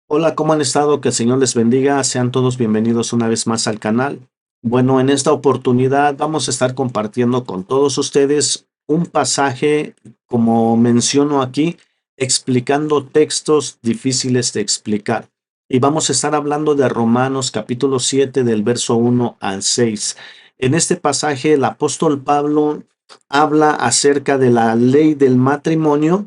Hola, ¿cómo han estado? Que el Señor les bendiga. Sean todos bienvenidos una vez más al canal. Bueno, en esta oportunidad vamos a estar compartiendo con todos ustedes un pasaje, como menciono aquí, explicando textos difíciles de explicar. Y vamos a estar hablando de Romanos capítulo 7 del verso 1 al 6. En este pasaje el apóstol Pablo habla acerca de la ley del matrimonio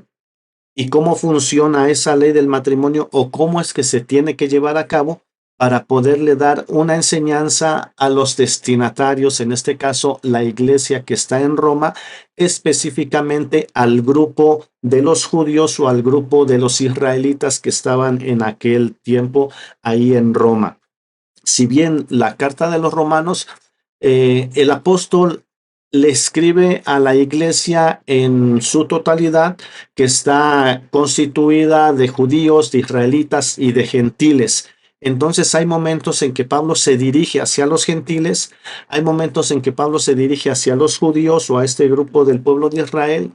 y cómo funciona esa ley del matrimonio o cómo es que se tiene que llevar a cabo para poderle dar una enseñanza a los destinatarios, en este caso la iglesia que está en Roma, específicamente al grupo de los judíos o al grupo de los israelitas que estaban en aquel tiempo ahí en Roma. Si bien la carta de los romanos, el apóstol le escribe a la iglesia en su totalidad, que está constituida de judíos, de israelitas y de gentiles. Entonces hay momentos en que Pablo se dirige hacia los gentiles, hay momentos en que Pablo se dirige hacia los judíos o a este grupo del pueblo de Israel.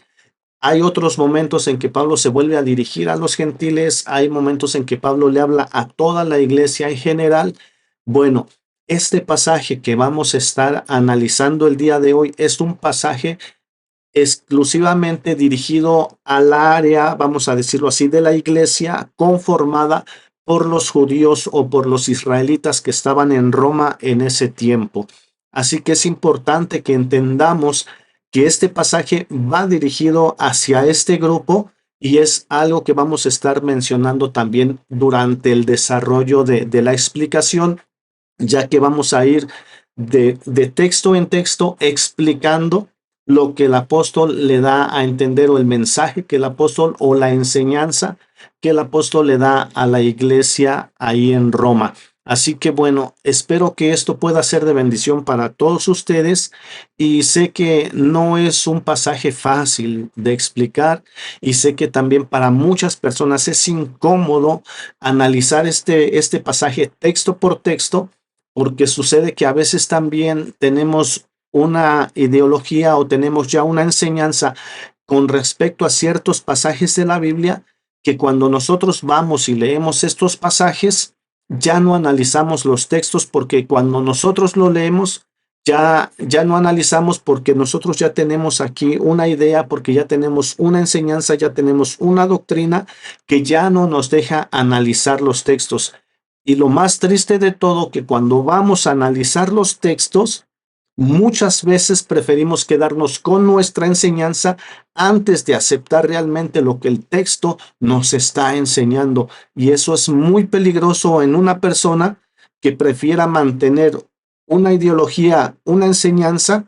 Hay otros momentos en que Pablo se vuelve a dirigir a los gentiles, hay momentos en que Pablo le habla a toda la iglesia en general. Bueno, este pasaje que vamos a estar analizando el día de hoy es un pasaje exclusivamente dirigido al área, vamos a decirlo así, de la iglesia conformada por los judíos o por los israelitas que estaban en Roma en ese tiempo. Así que es importante que entendamos que este pasaje va dirigido hacia este grupo y es algo que vamos a estar mencionando también durante el desarrollo de la explicación, ya que vamos a ir de texto en texto explicando lo que el apóstol le da a entender o el mensaje que el apóstol o la enseñanza que el apóstol le da a la iglesia ahí en Roma. Así que bueno, espero que esto pueda ser de bendición para todos ustedes y sé que no es un pasaje fácil de explicar y sé que también para muchas personas es incómodo analizar este pasaje texto por texto, porque sucede que a veces también tenemos una ideología o tenemos ya una enseñanza con respecto a ciertos pasajes de la Biblia que cuando nosotros vamos y leemos estos pasajes, ya no analizamos los textos porque cuando nosotros lo leemos, ya no analizamos porque nosotros ya tenemos aquí una idea, porque ya tenemos una enseñanza, ya tenemos una doctrina que ya no nos deja analizar los textos. Y lo más triste de todo, que cuando vamos a analizar los textos, muchas veces preferimos quedarnos con nuestra enseñanza antes de aceptar realmente lo que el texto nos está enseñando. Y eso es muy peligroso en una persona que prefiera mantener una ideología, una enseñanza,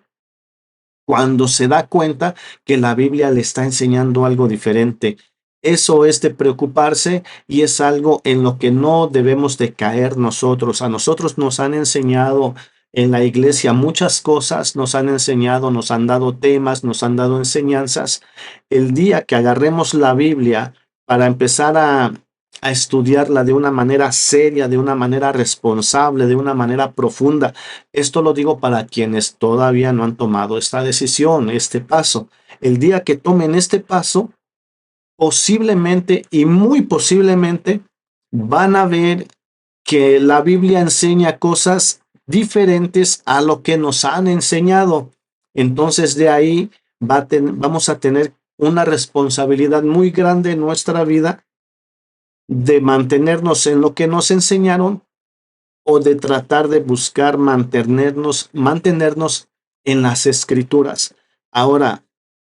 cuando se da cuenta que la Biblia le está enseñando algo diferente. Eso es de preocuparse y es algo en lo que no debemos de caer nosotros. A nosotros nos han enseñado en la iglesia muchas cosas, nos han enseñado, nos han dado temas, nos han dado enseñanzas. El día que agarremos la Biblia para empezar a estudiarla de una manera seria, de una manera responsable, de una manera profunda, esto lo digo para quienes todavía no han tomado esta decisión, este paso. El día que tomen este paso, posiblemente y muy posiblemente van a ver que la Biblia enseña cosas diferentes a lo que nos han enseñado. Entonces de ahí vamos a tener una responsabilidad muy grande en nuestra vida de mantenernos en lo que nos enseñaron o de tratar de buscar mantenernos en las escrituras. Ahora,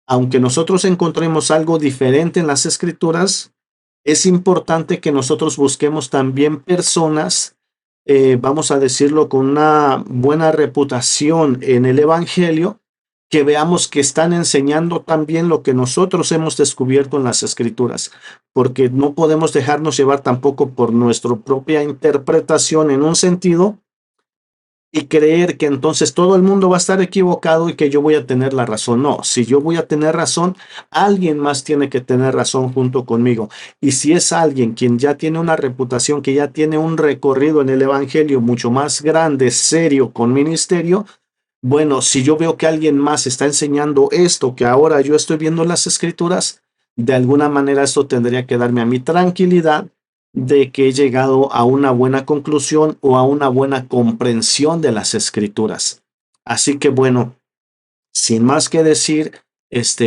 aunque nosotros encontremos algo diferente en las escrituras, es importante que nosotros busquemos también personas, vamos a decirlo, con una buena reputación en el Evangelio, que veamos que están enseñando también lo que nosotros hemos descubierto en las escrituras, porque no podemos dejarnos llevar tampoco por nuestra propia interpretación en un sentido y creer que entonces todo el mundo va a estar equivocado y que yo voy a tener la razón. No, si yo voy a tener razón, alguien más tiene que tener razón junto conmigo. Y si es alguien quien ya tiene una reputación, que ya tiene un recorrido en el Evangelio mucho más grande, serio, con ministerio, bueno, si yo veo que alguien más está enseñando esto que ahora yo estoy viendo en las escrituras, de alguna manera esto tendría que darme a mi tranquilidad de que he llegado a una buena conclusión o a una buena comprensión de las escrituras. Así que bueno, sin más que decir,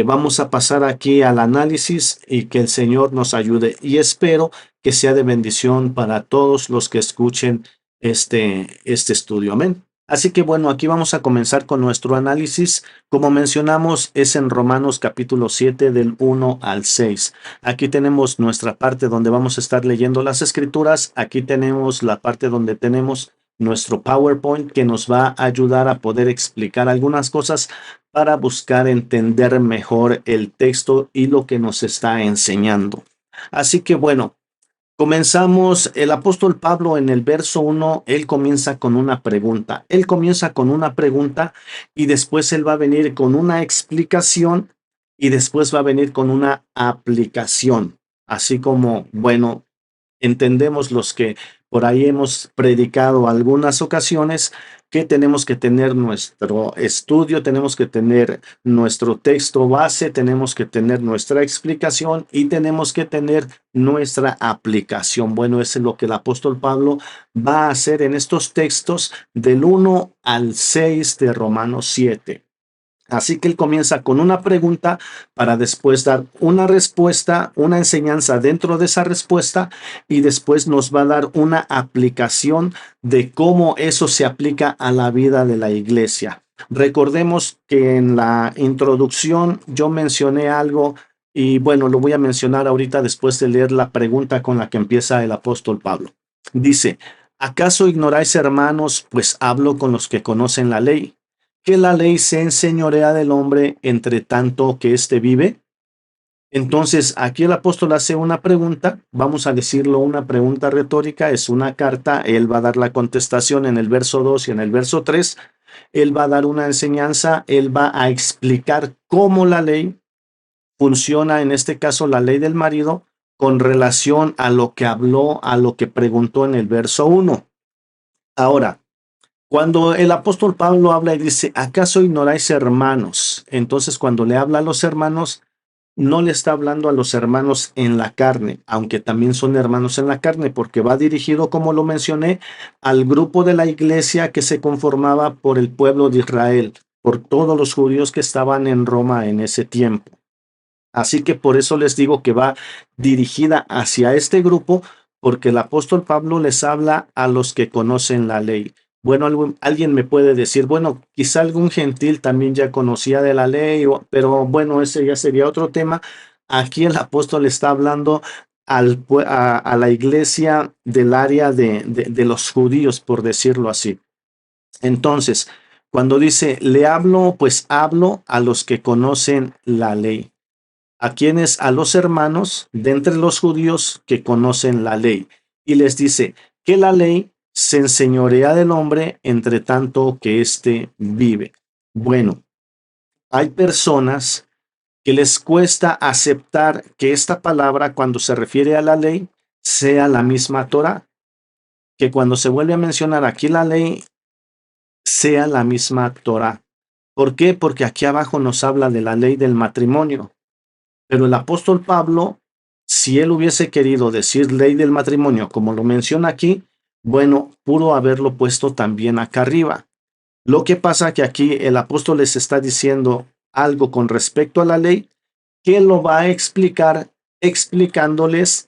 vamos a pasar aquí al análisis y que el Señor nos ayude. Y espero que sea de bendición para todos los que escuchen este estudio. Amén. Así que bueno, aquí vamos a comenzar con nuestro análisis. Como mencionamos, es en Romanos capítulo 7 del 1 al 6. Aquí tenemos nuestra parte donde vamos a estar leyendo las escrituras. Aquí tenemos la parte donde tenemos nuestro PowerPoint que nos va a ayudar a poder explicar algunas cosas para buscar entender mejor el texto y lo que nos está enseñando. Así que bueno, comenzamos. El apóstol Pablo en el verso 1, él comienza con una pregunta. Él comienza con una pregunta y después él va a venir con una explicación y después va a venir con una aplicación. Así como, bueno, entendemos los que por ahí hemos predicado algunas ocasiones que tenemos que tener nuestro estudio, tenemos que tener nuestro texto base, tenemos que tener nuestra explicación y tenemos que tener nuestra aplicación. Bueno, eso es lo que el apóstol Pablo va a hacer en estos textos del 1 al 6 de Romanos 7. Así que él comienza con una pregunta para después dar una respuesta, una enseñanza dentro de esa respuesta y después nos va a dar una aplicación de cómo eso se aplica a la vida de la iglesia. Recordemos que en la introducción yo mencioné algo y bueno, lo voy a mencionar ahorita después de leer la pregunta con la que empieza el apóstol Pablo. Dice, ¿acaso ignoráis, hermanos, pues hablo con los que conocen la ley, que la ley se enseñorea del hombre entre tanto que éste vive? Entonces, aquí el apóstol hace una pregunta, vamos a decirlo una pregunta retórica, es una carta, él va a dar la contestación en el verso 2 y en el verso 3, él va a dar una enseñanza, él va a explicar cómo la ley funciona, en este caso la ley del marido, con relación a lo que habló, a lo que preguntó en el verso 1. Ahora, cuando el apóstol Pablo habla y dice, ¿acaso ignoráis, hermanos? Entonces, cuando le habla a los hermanos, no le está hablando a los hermanos en la carne, aunque también son hermanos en la carne, porque va dirigido, como lo mencioné, al grupo de la iglesia que se conformaba por el pueblo de Israel, por todos los judíos que estaban en Roma en ese tiempo. Así que por eso les digo que va dirigida hacia este grupo, porque el apóstol Pablo les habla a los que conocen la ley. Bueno, alguien me puede decir, bueno, quizá algún gentil también ya conocía de la ley, pero bueno, ese ya sería otro tema. Aquí el apóstol está hablando a la iglesia del área de los judíos, por decirlo así. Entonces, cuando dice, le hablo, pues hablo a los que conocen la ley. ¿A quienes? A los hermanos de entre los judíos que conocen la ley. Y les dice que la ley se enseñorea del hombre entre tanto que éste vive. Bueno, hay personas que les cuesta aceptar que esta palabra, cuando se refiere a la ley, sea la misma Torah, que cuando se vuelve a mencionar aquí la ley, sea la misma Torah. ¿Por qué? Porque aquí abajo nos habla de la ley del matrimonio. Pero el apóstol Pablo, si él hubiese querido decir ley del matrimonio, como lo menciona aquí, bueno, pudo haberlo puesto también acá arriba. Lo que pasa que aquí el apóstol les está diciendo algo con respecto a la ley, que lo va a explicar explicándoles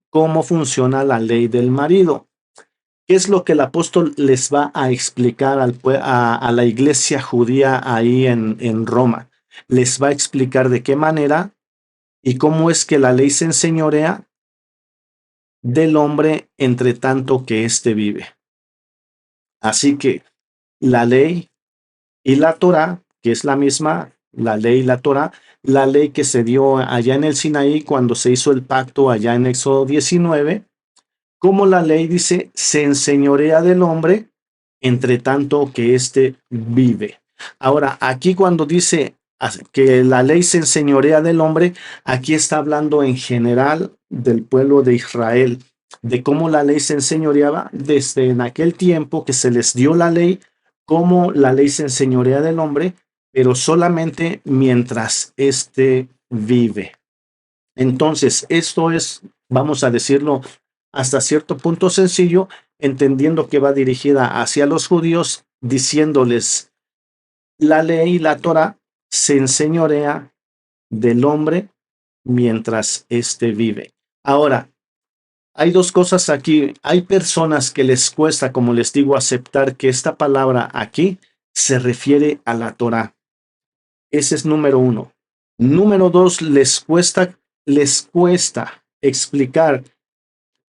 cómo funciona la ley del marido. ¿Qué es lo que el apóstol les va a explicar a la iglesia judía ahí en Roma? Les va a explicar de qué manera y cómo es que la ley se enseñorea del hombre entre tanto que éste vive. Así que la ley y la Torá, que es la misma, la ley y la Torá, la ley que se dio allá en el Sinaí cuando se hizo el pacto allá en Éxodo 19, como la ley dice, se enseñorea del hombre entre tanto que éste vive. Ahora, aquí cuando dice que la ley se enseñorea del hombre, aquí está hablando en general del pueblo de Israel, de cómo la ley se enseñoreaba desde en aquel tiempo que se les dio la ley, cómo la ley se enseñorea del hombre, pero solamente mientras éste vive. Entonces, esto es, vamos a decirlo, hasta cierto punto sencillo, entendiendo que va dirigida hacia los judíos, diciéndoles, la ley, la Torá, se enseñorea del hombre mientras éste vive. Ahora, hay dos cosas aquí. Hay personas que les cuesta, como les digo, aceptar que esta palabra aquí se refiere a la Torá. Ese es número uno. Número dos, les cuesta explicar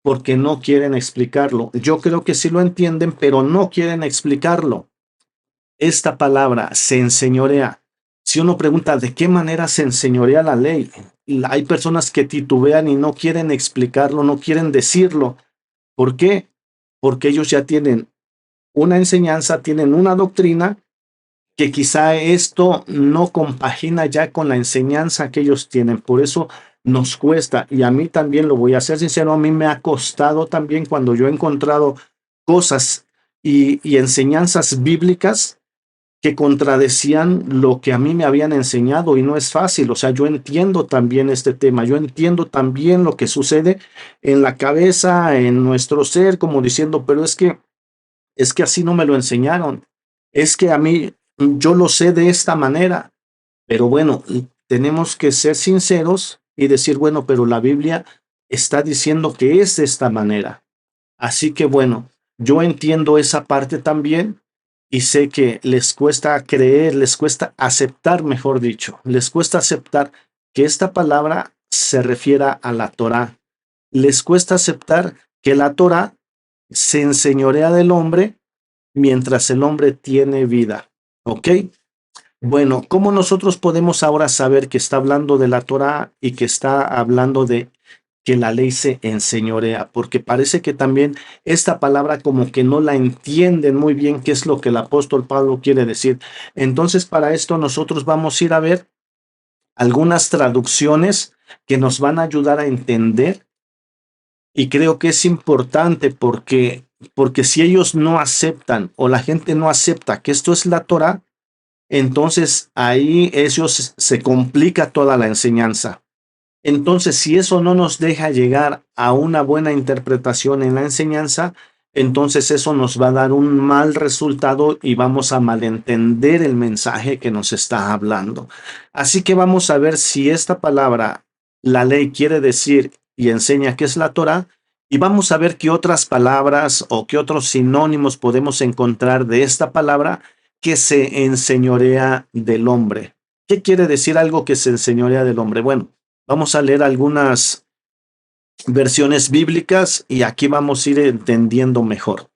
porque no quieren explicarlo. Yo creo que sí lo entienden, pero no quieren explicarlo. Esta palabra se enseñorea. Si uno pregunta de qué manera se enseñorea la ley, hay personas que titubean y no quieren explicarlo, no quieren decirlo. ¿Por qué? Porque ellos ya tienen una enseñanza, tienen una doctrina que quizá esto no compagina ya con la enseñanza que ellos tienen. Por eso nos cuesta, y a mí también, lo voy a ser sincero, a mí me ha costado también cuando yo he encontrado cosas y enseñanzas bíblicas que contradecían lo que a mí me habían enseñado, y no es fácil. O sea, yo entiendo también este tema, yo entiendo también lo que sucede en la cabeza, en nuestro ser, como diciendo, pero es que así no me lo enseñaron. Es que a mí, yo lo sé de esta manera. Pero bueno, tenemos que ser sinceros y decir, bueno, pero la Biblia está diciendo que es de esta manera. Así que bueno, yo entiendo esa parte también y sé que les cuesta creer, les cuesta aceptar, mejor dicho, les cuesta aceptar que esta palabra se refiera a la Torá. Les cuesta aceptar que la Torá se enseñorea del hombre mientras el hombre tiene vida. ¿Ok? Bueno, ¿cómo nosotros podemos ahora saber que está hablando de la Torá y que está hablando de que la ley se enseñorea? Porque parece que también esta palabra como que no la entienden muy bien qué es lo que el apóstol Pablo quiere decir. Entonces, para esto nosotros vamos a ir a ver algunas traducciones que nos van a ayudar a entender, y creo que es importante porque si ellos no aceptan o la gente no acepta que esto es la Torá, entonces ahí se complica toda la enseñanza. Entonces, si eso no nos deja llegar a una buena interpretación en la enseñanza, entonces eso nos va a dar un mal resultado y vamos a malentender el mensaje que nos está hablando. Así que vamos a ver si esta palabra, la ley, quiere decir y enseña qué es la Torá, y vamos a ver qué otras palabras o qué otros sinónimos podemos encontrar de esta palabra que se enseñorea del hombre. ¿Qué quiere decir algo que se enseñorea del hombre? Bueno, vamos a leer algunas versiones bíblicas y aquí vamos a ir entendiendo mejor.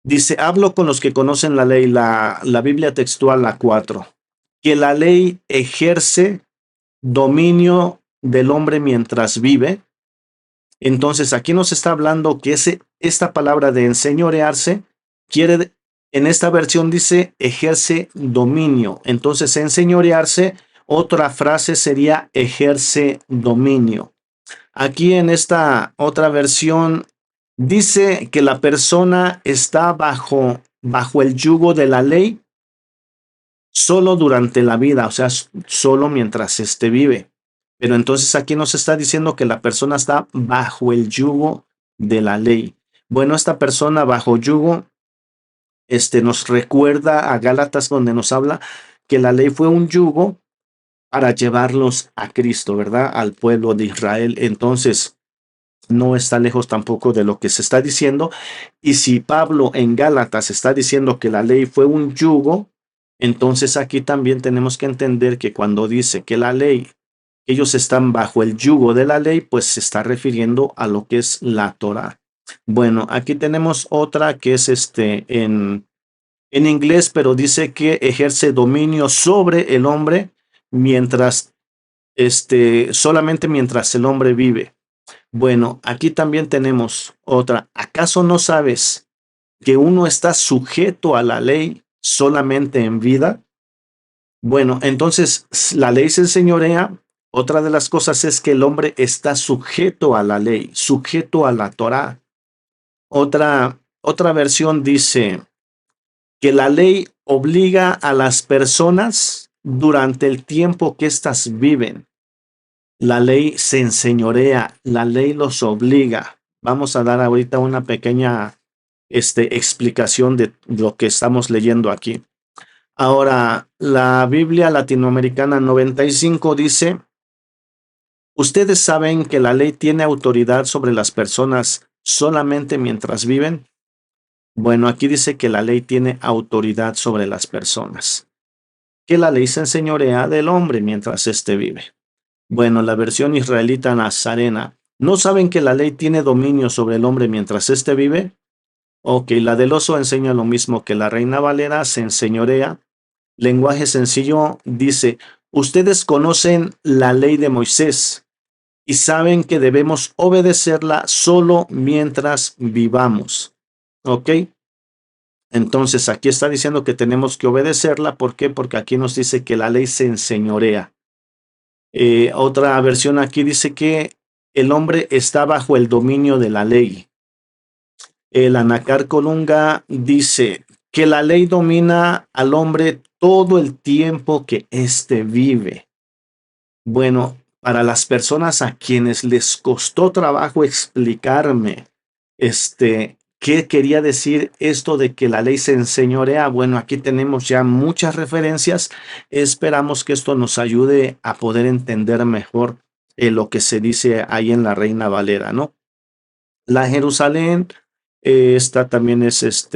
Dice, hablo con los que conocen la ley, la Biblia textual, la 4, que la ley ejerce dominio del hombre mientras vive. Entonces, aquí nos está hablando que esta palabra de enseñorearse en esta versión dice ejerce dominio. Entonces, enseñorearse, otra frase sería ejerce dominio. Aquí en esta otra versión dice que la persona está bajo el yugo de la ley solo durante la vida, o sea, solo mientras vive. Pero entonces aquí nos está diciendo que la persona está bajo el yugo de la ley. Bueno, esta persona bajo yugo nos recuerda a Gálatas, donde nos habla que la ley fue un yugo para llevarlos a Cristo, ¿verdad? Al pueblo de Israel. Entonces, no está lejos tampoco de lo que se está diciendo. Y si Pablo en Gálatas está diciendo que la ley fue un yugo, entonces aquí también tenemos que entender que cuando dice que la ley, ellos están bajo el yugo de la ley, pues se está refiriendo a lo que es la Torá. Bueno, aquí tenemos otra que es en inglés, pero dice que ejerce dominio sobre el hombre mientras, solamente mientras el hombre vive. Bueno, aquí también tenemos otra. ¿Acaso no sabes que uno está sujeto a la ley solamente en vida? Bueno, entonces la ley se enseñorea. Otra de las cosas es que el hombre está sujeto a la ley, sujeto a la Torá. Otra versión dice que la ley obliga a las personas durante el tiempo que éstas viven. La ley se enseñorea, la ley los obliga. Vamos a dar ahorita una pequeña explicación de lo que estamos leyendo aquí. Ahora, la Biblia Latinoamericana 95 dice: ¿ustedes saben que la ley tiene autoridad sobre las personas solamente mientras viven? Bueno, aquí dice que la ley tiene autoridad sobre las personas, que la ley se enseñorea del hombre mientras éste vive. Bueno, la versión israelita nazarena: ¿no saben que la ley tiene dominio sobre el hombre mientras éste vive? Ok, la del oso enseña lo mismo que la Reina Valera, se enseñorea. Lenguaje sencillo dice: ustedes conocen la ley de Moisés y saben que debemos obedecerla solo mientras vivamos. ¿Ok? Entonces aquí está diciendo que tenemos que obedecerla. ¿Por qué? Porque aquí nos dice que la ley se enseñorea. Otra versión aquí dice que el hombre está bajo el dominio de la ley. El Anacar Colunga dice que la ley domina al hombre todo el tiempo que éste vive. Bueno, para las personas a quienes les costó trabajo explicarme qué quería decir esto de que la ley se enseñorea, bueno, aquí tenemos ya muchas referencias. Esperamos que esto nos ayude a poder entender mejor lo que se dice ahí en la Reina Valera, ¿no? La Jerusalén, esta también es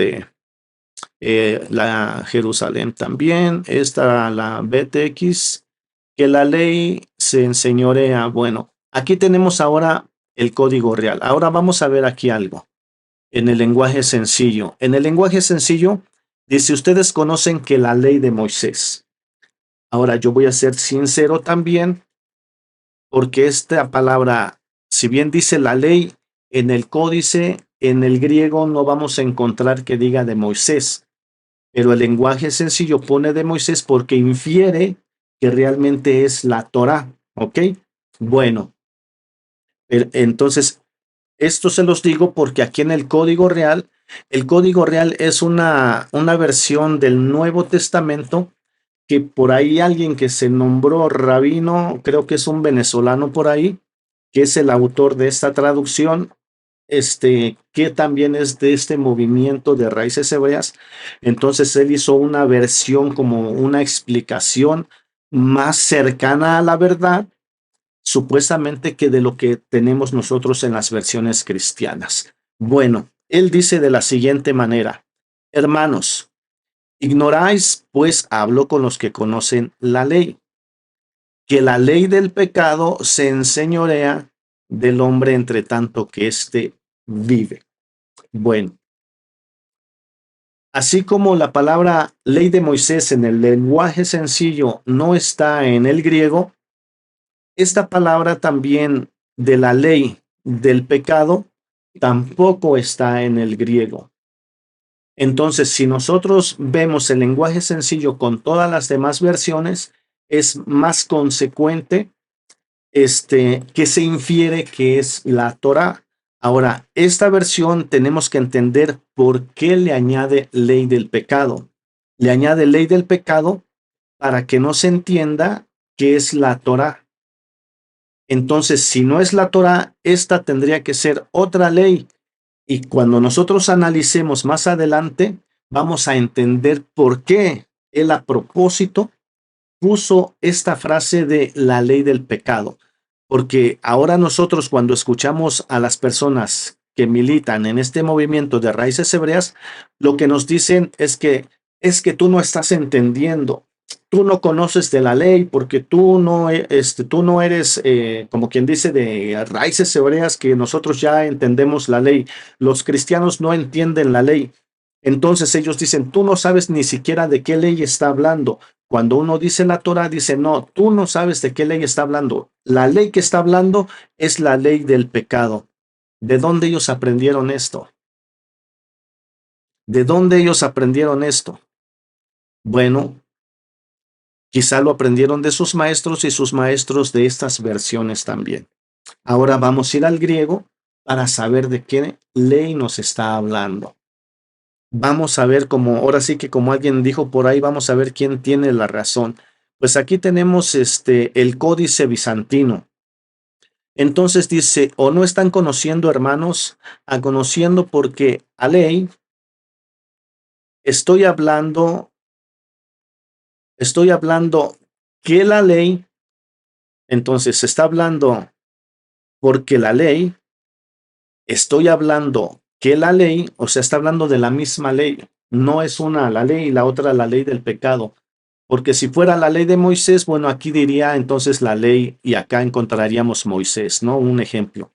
la Jerusalén también, esta la BTX, que la ley se enseñorea. Bueno, aquí tenemos ahora el código real. Ahora vamos a ver aquí algo en el lenguaje sencillo. En el lenguaje sencillo dice: ustedes conocen que la ley de Moisés. Ahora yo voy a ser sincero también, porque esta palabra, si bien dice la ley, en el códice, en el griego no vamos a encontrar que diga de Moisés, pero el lenguaje sencillo pone de Moisés porque infiere que realmente es la Torá, ¿ok? Bueno, entonces, esto se los digo porque aquí en el código real es una versión del Nuevo Testamento que por ahí alguien que se nombró rabino, creo que es un venezolano por ahí, que es el autor de esta traducción, que también es de este movimiento de raíces hebreas. Entonces él hizo una versión, como una explicación más cercana a la verdad, supuestamente, que de lo que tenemos nosotros en las versiones cristianas. Bueno, él dice de la siguiente manera: hermanos, ignoráis, pues hablo con los que conocen la ley, que la ley del pecado se enseñorea del hombre entre tanto que éste vive. Bueno, así como la palabra ley de Moisés en el lenguaje sencillo no está en el griego, esta palabra también de la ley del pecado tampoco está en el griego. Entonces, si nosotros vemos el lenguaje sencillo con todas las demás versiones, es más consecuente que se infiere que es la Torá. Ahora, esta versión tenemos que entender por qué le añade ley del pecado. Le añade ley del pecado para que no se entienda que es la Torá. Entonces, si no es la Torá, esta tendría que ser otra ley. Y cuando nosotros analicemos más adelante, vamos a entender por qué él a propósito puso esta frase de la ley del pecado. Porque ahora nosotros, cuando escuchamos a las personas que militan en este movimiento de raíces hebreas, lo que nos dicen es que tú no estás entendiendo, tú no conoces de la ley porque tú no eres, como quien dice, de raíces hebreas, que nosotros ya entendemos la ley. Los cristianos no entienden la ley. Entonces ellos dicen: tú no sabes ni siquiera de qué ley está hablando. Cuando uno dice la Torah, dice: no, tú no sabes de qué ley está hablando. La ley que está hablando es la ley del pecado. ¿De dónde ellos aprendieron esto? ¿De dónde ellos aprendieron esto? Bueno, quizá lo aprendieron de sus maestros, y sus maestros de estas versiones también. Ahora vamos a ir al griego para saber de qué ley nos está hablando. Vamos a ver, como ahora sí que como alguien dijo por ahí, vamos a ver quién tiene la razón. Pues aquí tenemos el Códice Bizantino. Entonces dice, o no están conociendo, hermanos, a conociendo, porque a ley estoy hablando que la ley, entonces se está hablando porque la ley, estoy hablando que la ley, o sea, está hablando de la misma ley, no es una la ley y la otra la ley del pecado. Porque si fuera la ley de Moisés, bueno, aquí diría entonces la ley y acá encontraríamos Moisés, ¿no? Un ejemplo.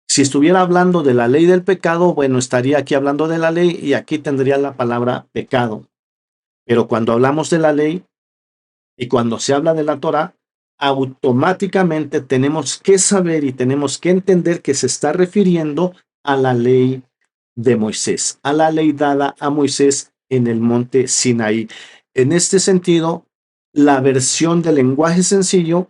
Si estuviera hablando de la ley del pecado, bueno, estaría aquí hablando de la ley y aquí tendría la palabra pecado. Pero cuando hablamos de la ley y cuando se habla de la Torá, automáticamente tenemos que saber y tenemos que entender que se está refiriendo a la ley de Moisés, a la ley dada a Moisés en el monte Sinaí. En este sentido, la versión del lenguaje sencillo,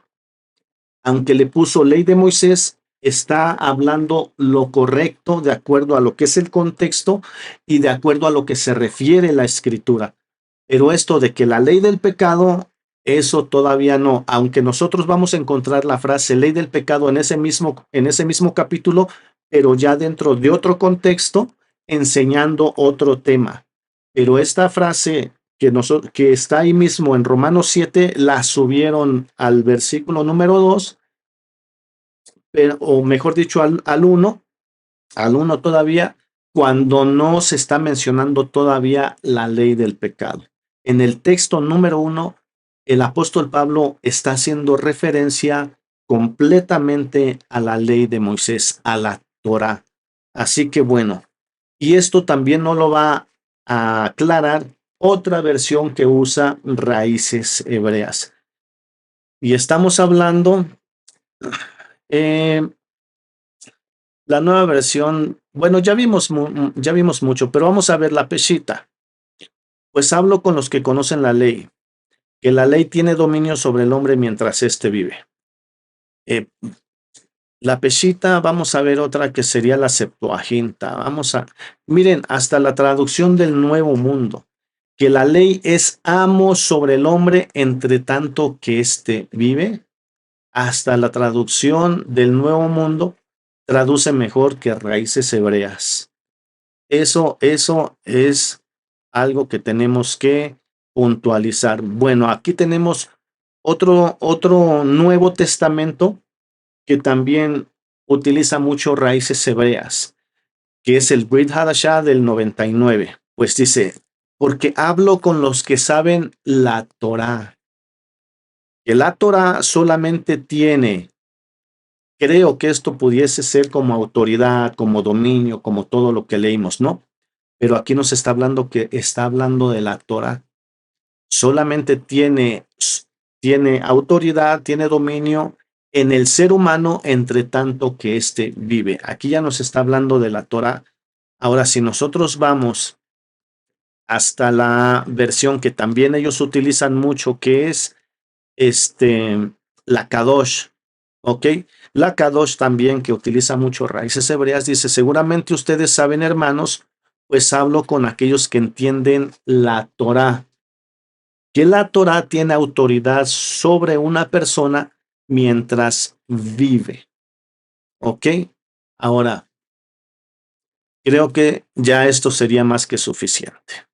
aunque le puso ley de Moisés, está hablando lo correcto de acuerdo a lo que es el contexto y de acuerdo a lo que se refiere la escritura. Pero esto de que la ley del pecado, eso todavía no, aunque nosotros vamos a encontrar la frase ley del pecado en ese mismo capítulo, pero ya dentro de otro contexto, enseñando otro tema. Pero esta frase que está ahí mismo en Romanos 7, la subieron al versículo número 2, o mejor dicho, al 1, al 1 todavía, cuando no se está mencionando todavía la ley del pecado. En el texto número 1, el apóstol Pablo está haciendo referencia completamente a la ley de Moisés, a la Torá. Así que bueno, y esto también no lo va a aclarar otra versión que usa raíces hebreas. Y estamos hablando, eh, la nueva versión, bueno, ya vimos mucho, pero vamos a ver la Peshita. Pues hablo con los que conocen la ley, que la ley tiene dominio sobre el hombre mientras éste vive. Eh, la Peshita, vamos a ver otra que sería la Septuaginta. Miren, hasta la traducción del Nuevo Mundo, que la ley es amo sobre el hombre entre tanto que éste vive. Hasta la traducción del Nuevo Mundo traduce mejor que raíces hebreas. Eso es algo que tenemos que puntualizar. Bueno, aquí tenemos otro Nuevo Testamento que también utiliza mucho raíces hebreas, que es el Brit Hadashah del 99. Pues dice, porque hablo con los que saben la Torá, que la Torá solamente tiene, creo que esto pudiese ser como autoridad, como dominio, como todo lo que leímos, ¿no? Pero aquí nos está hablando que está hablando de la Torá. Solamente tiene autoridad, tiene dominio en el ser humano entre tanto que éste vive. Aquí ya nos está hablando de la Torá. Ahora, si nosotros vamos hasta la versión que también ellos utilizan mucho, que es la Kadosh, ¿ok? La Kadosh también, que utiliza mucho raíces hebreas, dice, seguramente ustedes saben, hermanos, pues hablo con aquellos que entienden la Torá, que la Torá tiene autoridad sobre una persona mientras vive, ¿ok? Ahora, creo que ya esto sería más que suficiente.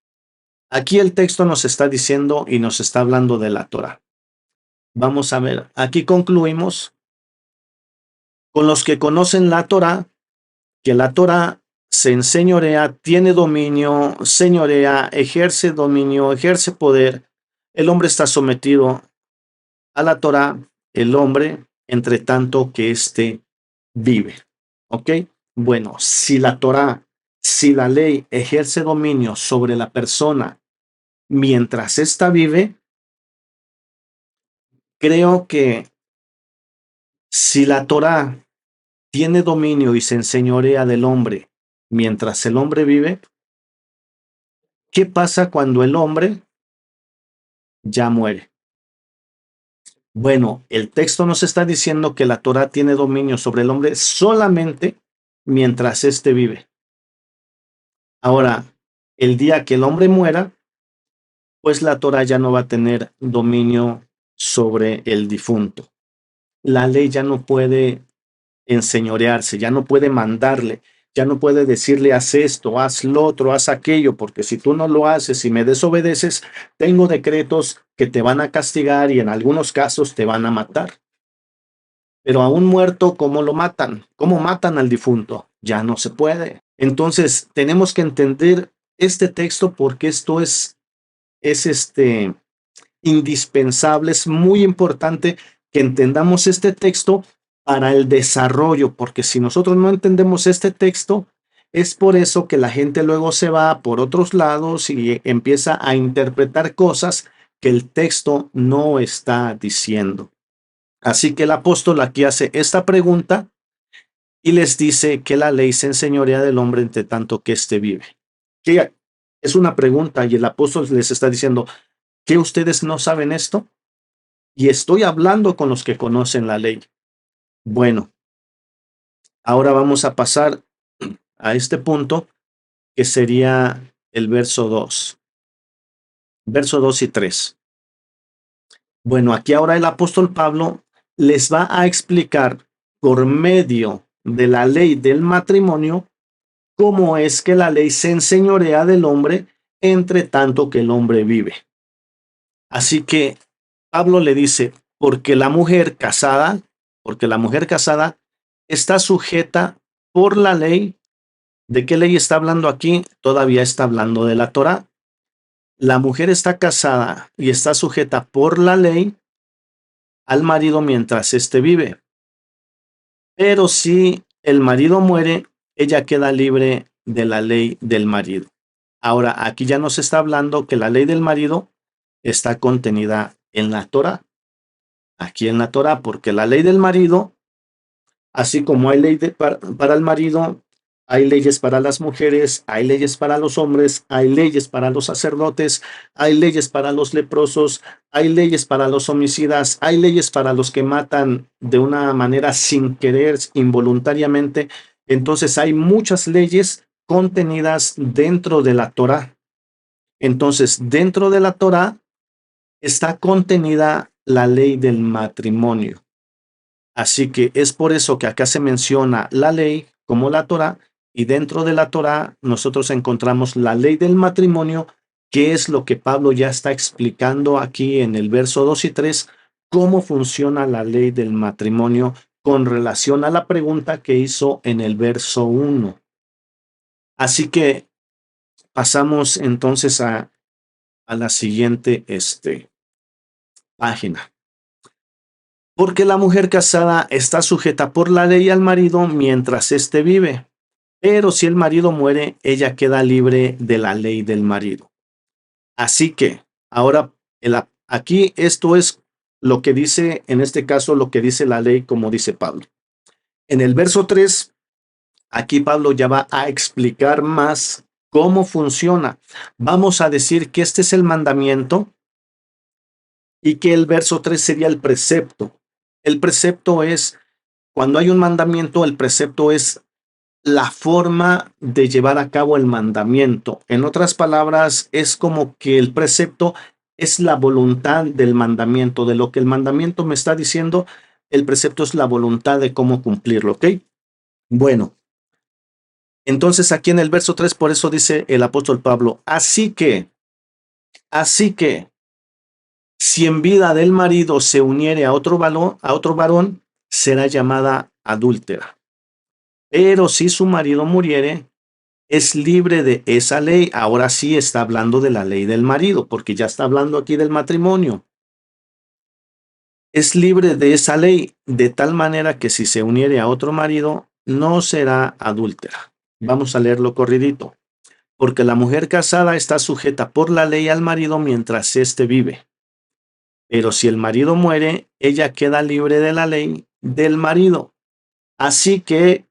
Aquí el texto nos está diciendo y nos está hablando de la Torá. Vamos a ver, aquí concluimos con los que conocen la Torá, que la Torá se enseñorea, tiene dominio, señorea, ejerce dominio, ejerce poder. El hombre está sometido a la Torá, el hombre, entre tanto que éste vive. ¿Ok? Bueno, si la Torá, si la ley ejerce dominio sobre la persona mientras ésta vive, creo que si la Torá tiene dominio y se enseñorea del hombre mientras el hombre vive, ¿qué pasa cuando el hombre ya muere? Bueno, el texto nos está diciendo que la Torá tiene dominio sobre el hombre solamente mientras éste vive. Ahora, el día que el hombre muera, pues la Torá ya no va a tener dominio sobre el difunto. La ley ya no puede enseñorearse, ya no puede mandarle, ya no puede decirle haz esto, haz lo otro, haz aquello, porque si tú no lo haces y me desobedeces, tengo decretos que te van a castigar y en algunos casos te van a matar. Pero a un muerto, ¿cómo lo matan? ¿Cómo matan al difunto? Ya no se puede. Entonces, tenemos que entender este texto porque esto es indispensable, es muy importante que entendamos este texto para el desarrollo, porque si nosotros no entendemos este texto, es por eso que la gente luego se va por otros lados y empieza a interpretar cosas que el texto no está diciendo. Así que el apóstol aquí hace esta pregunta y les dice que la ley se enseñorea del hombre entre tanto que éste vive. Que es una pregunta y el apóstol les está diciendo, ¿que ustedes no saben esto? Y estoy hablando con los que conocen la ley. Bueno, ahora vamos a pasar a este punto que sería el verso 2. Verso 2 y 3. Bueno, aquí ahora el apóstol Pablo les va a explicar por medio de la ley del matrimonio cómo es que la ley se enseñorea del hombre entre tanto que el hombre vive. Así que Pablo le dice, porque la mujer casada está sujeta por la ley. ¿De qué ley está hablando aquí? Todavía está hablando de la Torá. La mujer está casada y está sujeta por la ley al marido mientras éste vive. Pero si el marido muere, ella queda libre de la ley del marido. Ahora, aquí ya nos está hablando que la ley del marido está contenida en la Torá. Aquí en la Torá, porque la ley del marido, así como hay ley para el marido, hay leyes para las mujeres, hay leyes para los hombres, hay leyes para los sacerdotes, hay leyes para los leprosos, hay leyes para los homicidas, hay leyes para los que matan de una manera sin querer, involuntariamente. Entonces hay muchas leyes contenidas dentro de la Torá. Entonces, dentro de la Torá está contenida la ley del matrimonio. Así que es por eso que acá se menciona la ley como la Torá, y dentro de la Torá nosotros encontramos la ley del matrimonio, que es lo que Pablo ya está explicando aquí en el verso 2 y 3, cómo funciona la ley del matrimonio con relación a la pregunta que hizo en el verso 1. Así que pasamos entonces a la siguiente página. Porque la mujer casada está sujeta por la ley al marido mientras éste vive, pero si el marido muere, ella queda libre de la ley del marido. Así que ahora aquí esto es lo que dice, en este caso, lo que dice la ley, como dice Pablo. En el verso 3, aquí Pablo ya va a explicar más cómo funciona. Vamos a decir que este es el mandamiento y que el verso 3 sería el precepto. El precepto es, cuando hay un mandamiento, el precepto es la forma de llevar a cabo el mandamiento. En otras palabras, es como que el precepto es la voluntad del mandamiento, de lo que el mandamiento me está diciendo, el precepto es la voluntad de cómo cumplirlo, ¿ok? Bueno, entonces aquí en el verso 3, por eso dice el apóstol Pablo, así que, si en vida del marido se uniere a otro varón, será llamada adúltera. Pero si su marido muriere, es libre de esa ley. Ahora sí está hablando de la ley del marido, porque ya está hablando aquí del matrimonio. Es libre de esa ley, de tal manera que si se uniere a otro marido, no será adúltera. Vamos a leerlo corridito. Porque la mujer casada está sujeta por la ley al marido mientras éste vive. Pero si el marido muere, ella queda libre de la ley del marido. Así que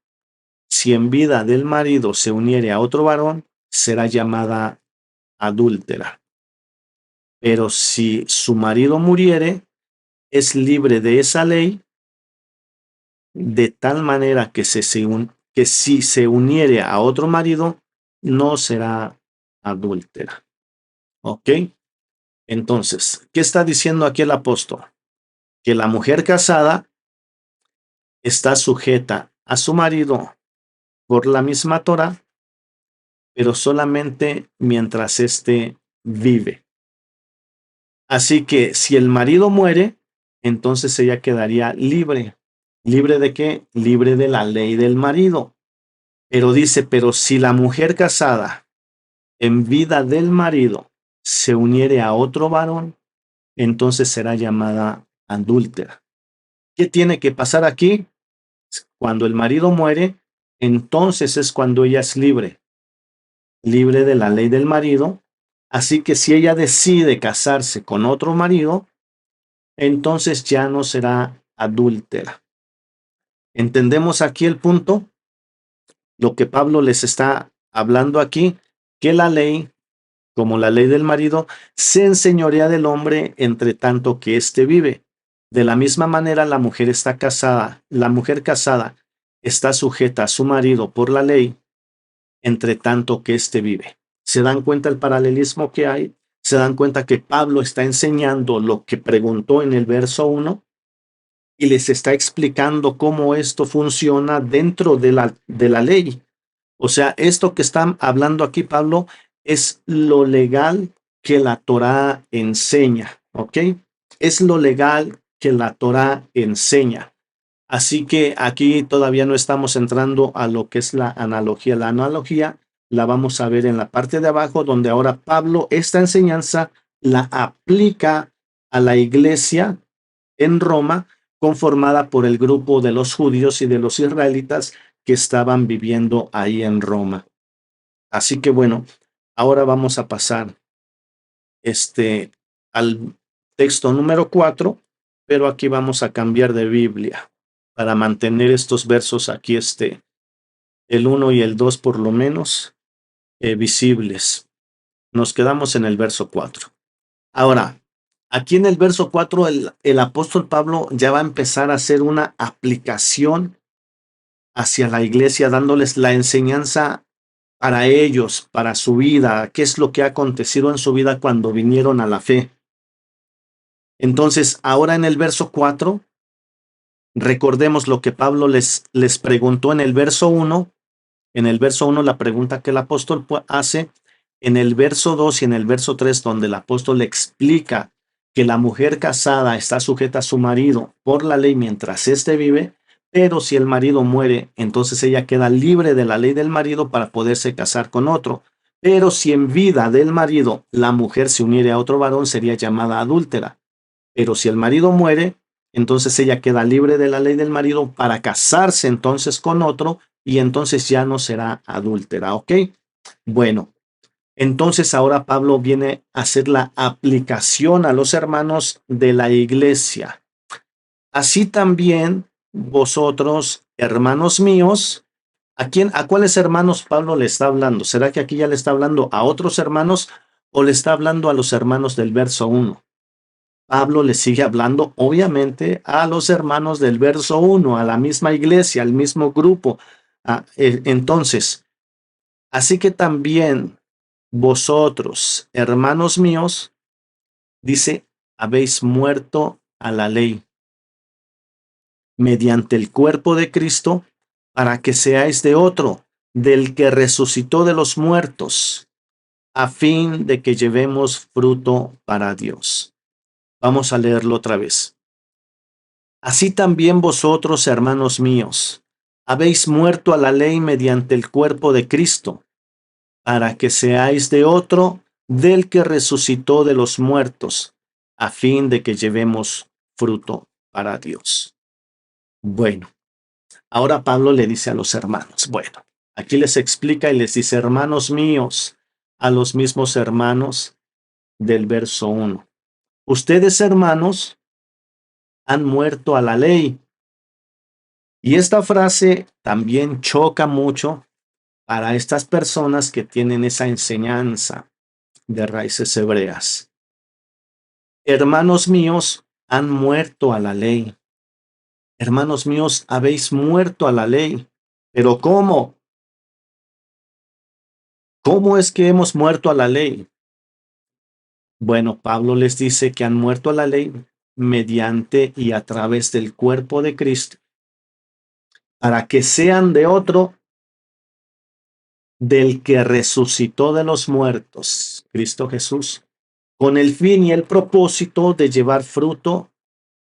si en vida del marido se uniere a otro varón, será llamada adúltera. Pero si su marido muriere, es libre de esa ley, de tal manera que si se uniere a otro marido, no será adúltera. ¿Ok? Entonces, ¿qué está diciendo aquí el apóstol? Que la mujer casada está sujeta a su marido por la misma Torá, pero solamente mientras éste vive. Así que si el marido muere, entonces ella quedaría libre. ¿Libre de qué? Libre de la ley del marido. Pero dice, pero si la mujer casada en vida del marido se uniere a otro varón, entonces será llamada adúltera. ¿Qué tiene que pasar aquí? Cuando el marido muere, entonces es cuando ella es libre, libre de la ley del marido. Así que si ella decide casarse con otro marido, entonces ya no será adúltera. ¿Entendemos aquí el punto? Lo que Pablo les está hablando aquí, que la ley, como la ley del marido, se enseñorea del hombre entre tanto que éste vive. De la misma manera, la mujer está casada, la mujer casada está sujeta a su marido por la ley, entre tanto que éste vive. ¿Se dan cuenta el paralelismo que hay? ¿Se dan cuenta que Pablo está enseñando lo que preguntó en el verso 1 y les está explicando cómo esto funciona dentro de la ley? O sea, esto que están hablando aquí Pablo es lo legal que la Torá enseña, ¿ok? Es lo legal que la Torá enseña. Así que aquí todavía no estamos entrando a lo que es la analogía. La analogía la vamos a ver en la parte de abajo, donde ahora Pablo esta enseñanza la aplica a la iglesia en Roma, conformada por el grupo de los judíos y de los israelitas que estaban viviendo ahí en Roma. Así que bueno, ahora vamos a pasar al texto número 4, pero aquí vamos a cambiar de Biblia para mantener estos versos aquí, el 1 y el 2 por lo menos, visibles. Nos quedamos en el verso 4. Ahora, aquí en el verso 4, el apóstol Pablo ya va a empezar a hacer una aplicación hacia la iglesia, dándoles la enseñanza para ellos, para su vida, qué es lo que ha acontecido en su vida cuando vinieron a la fe. Entonces, ahora en el verso 4, recordemos lo que Pablo les preguntó en el verso 1. En el verso 1, la pregunta que el apóstol hace. En el verso 2 y en el verso 3, donde el apóstol le explica que la mujer casada está sujeta a su marido por la ley mientras éste vive, pero si el marido muere, entonces ella queda libre de la ley del marido para poderse casar con otro. Pero si en vida del marido la mujer se uniere a otro varón, sería llamada adúltera. Pero si el marido muere, entonces ella queda libre de la ley del marido para casarse entonces con otro y entonces ya no será adúltera, ¿ok? Bueno, entonces ahora Pablo viene a hacer la aplicación a los hermanos de la iglesia. Así también vosotros, hermanos míos, ¿a cuáles hermanos Pablo le está hablando? ¿Será que aquí ya le está hablando a otros hermanos o le está hablando a los hermanos del verso 1? Pablo le sigue hablando, obviamente, a los hermanos del verso 1, a la misma iglesia, al mismo grupo. Entonces, así que también vosotros, hermanos míos, dice, habéis muerto a la ley mediante el cuerpo de Cristo para que seáis de otro, del que resucitó de los muertos, a fin de que llevemos fruto para Dios. Vamos a leerlo otra vez. Así también vosotros, hermanos míos, habéis muerto a la ley mediante el cuerpo de Cristo, para que seáis de otro, del que resucitó de los muertos, a fin de que llevemos fruto para Dios. Bueno, ahora Pablo le dice a los hermanos, bueno, aquí les explica y les dice, hermanos míos, a los mismos hermanos del verso 1. Ustedes, hermanos, han muerto a la ley. Y esta frase también choca mucho para estas personas que tienen esa enseñanza de raíces hebreas. Hermanos míos, han muerto a la ley. Hermanos míos, habéis muerto a la ley. ¿Pero cómo? ¿Cómo es que hemos muerto a la ley? Bueno, Pablo les dice que han muerto a la ley mediante y a través del cuerpo de Cristo. para que sean de otro, del que resucitó de los muertos, Cristo Jesús, con el fin y el propósito de llevar fruto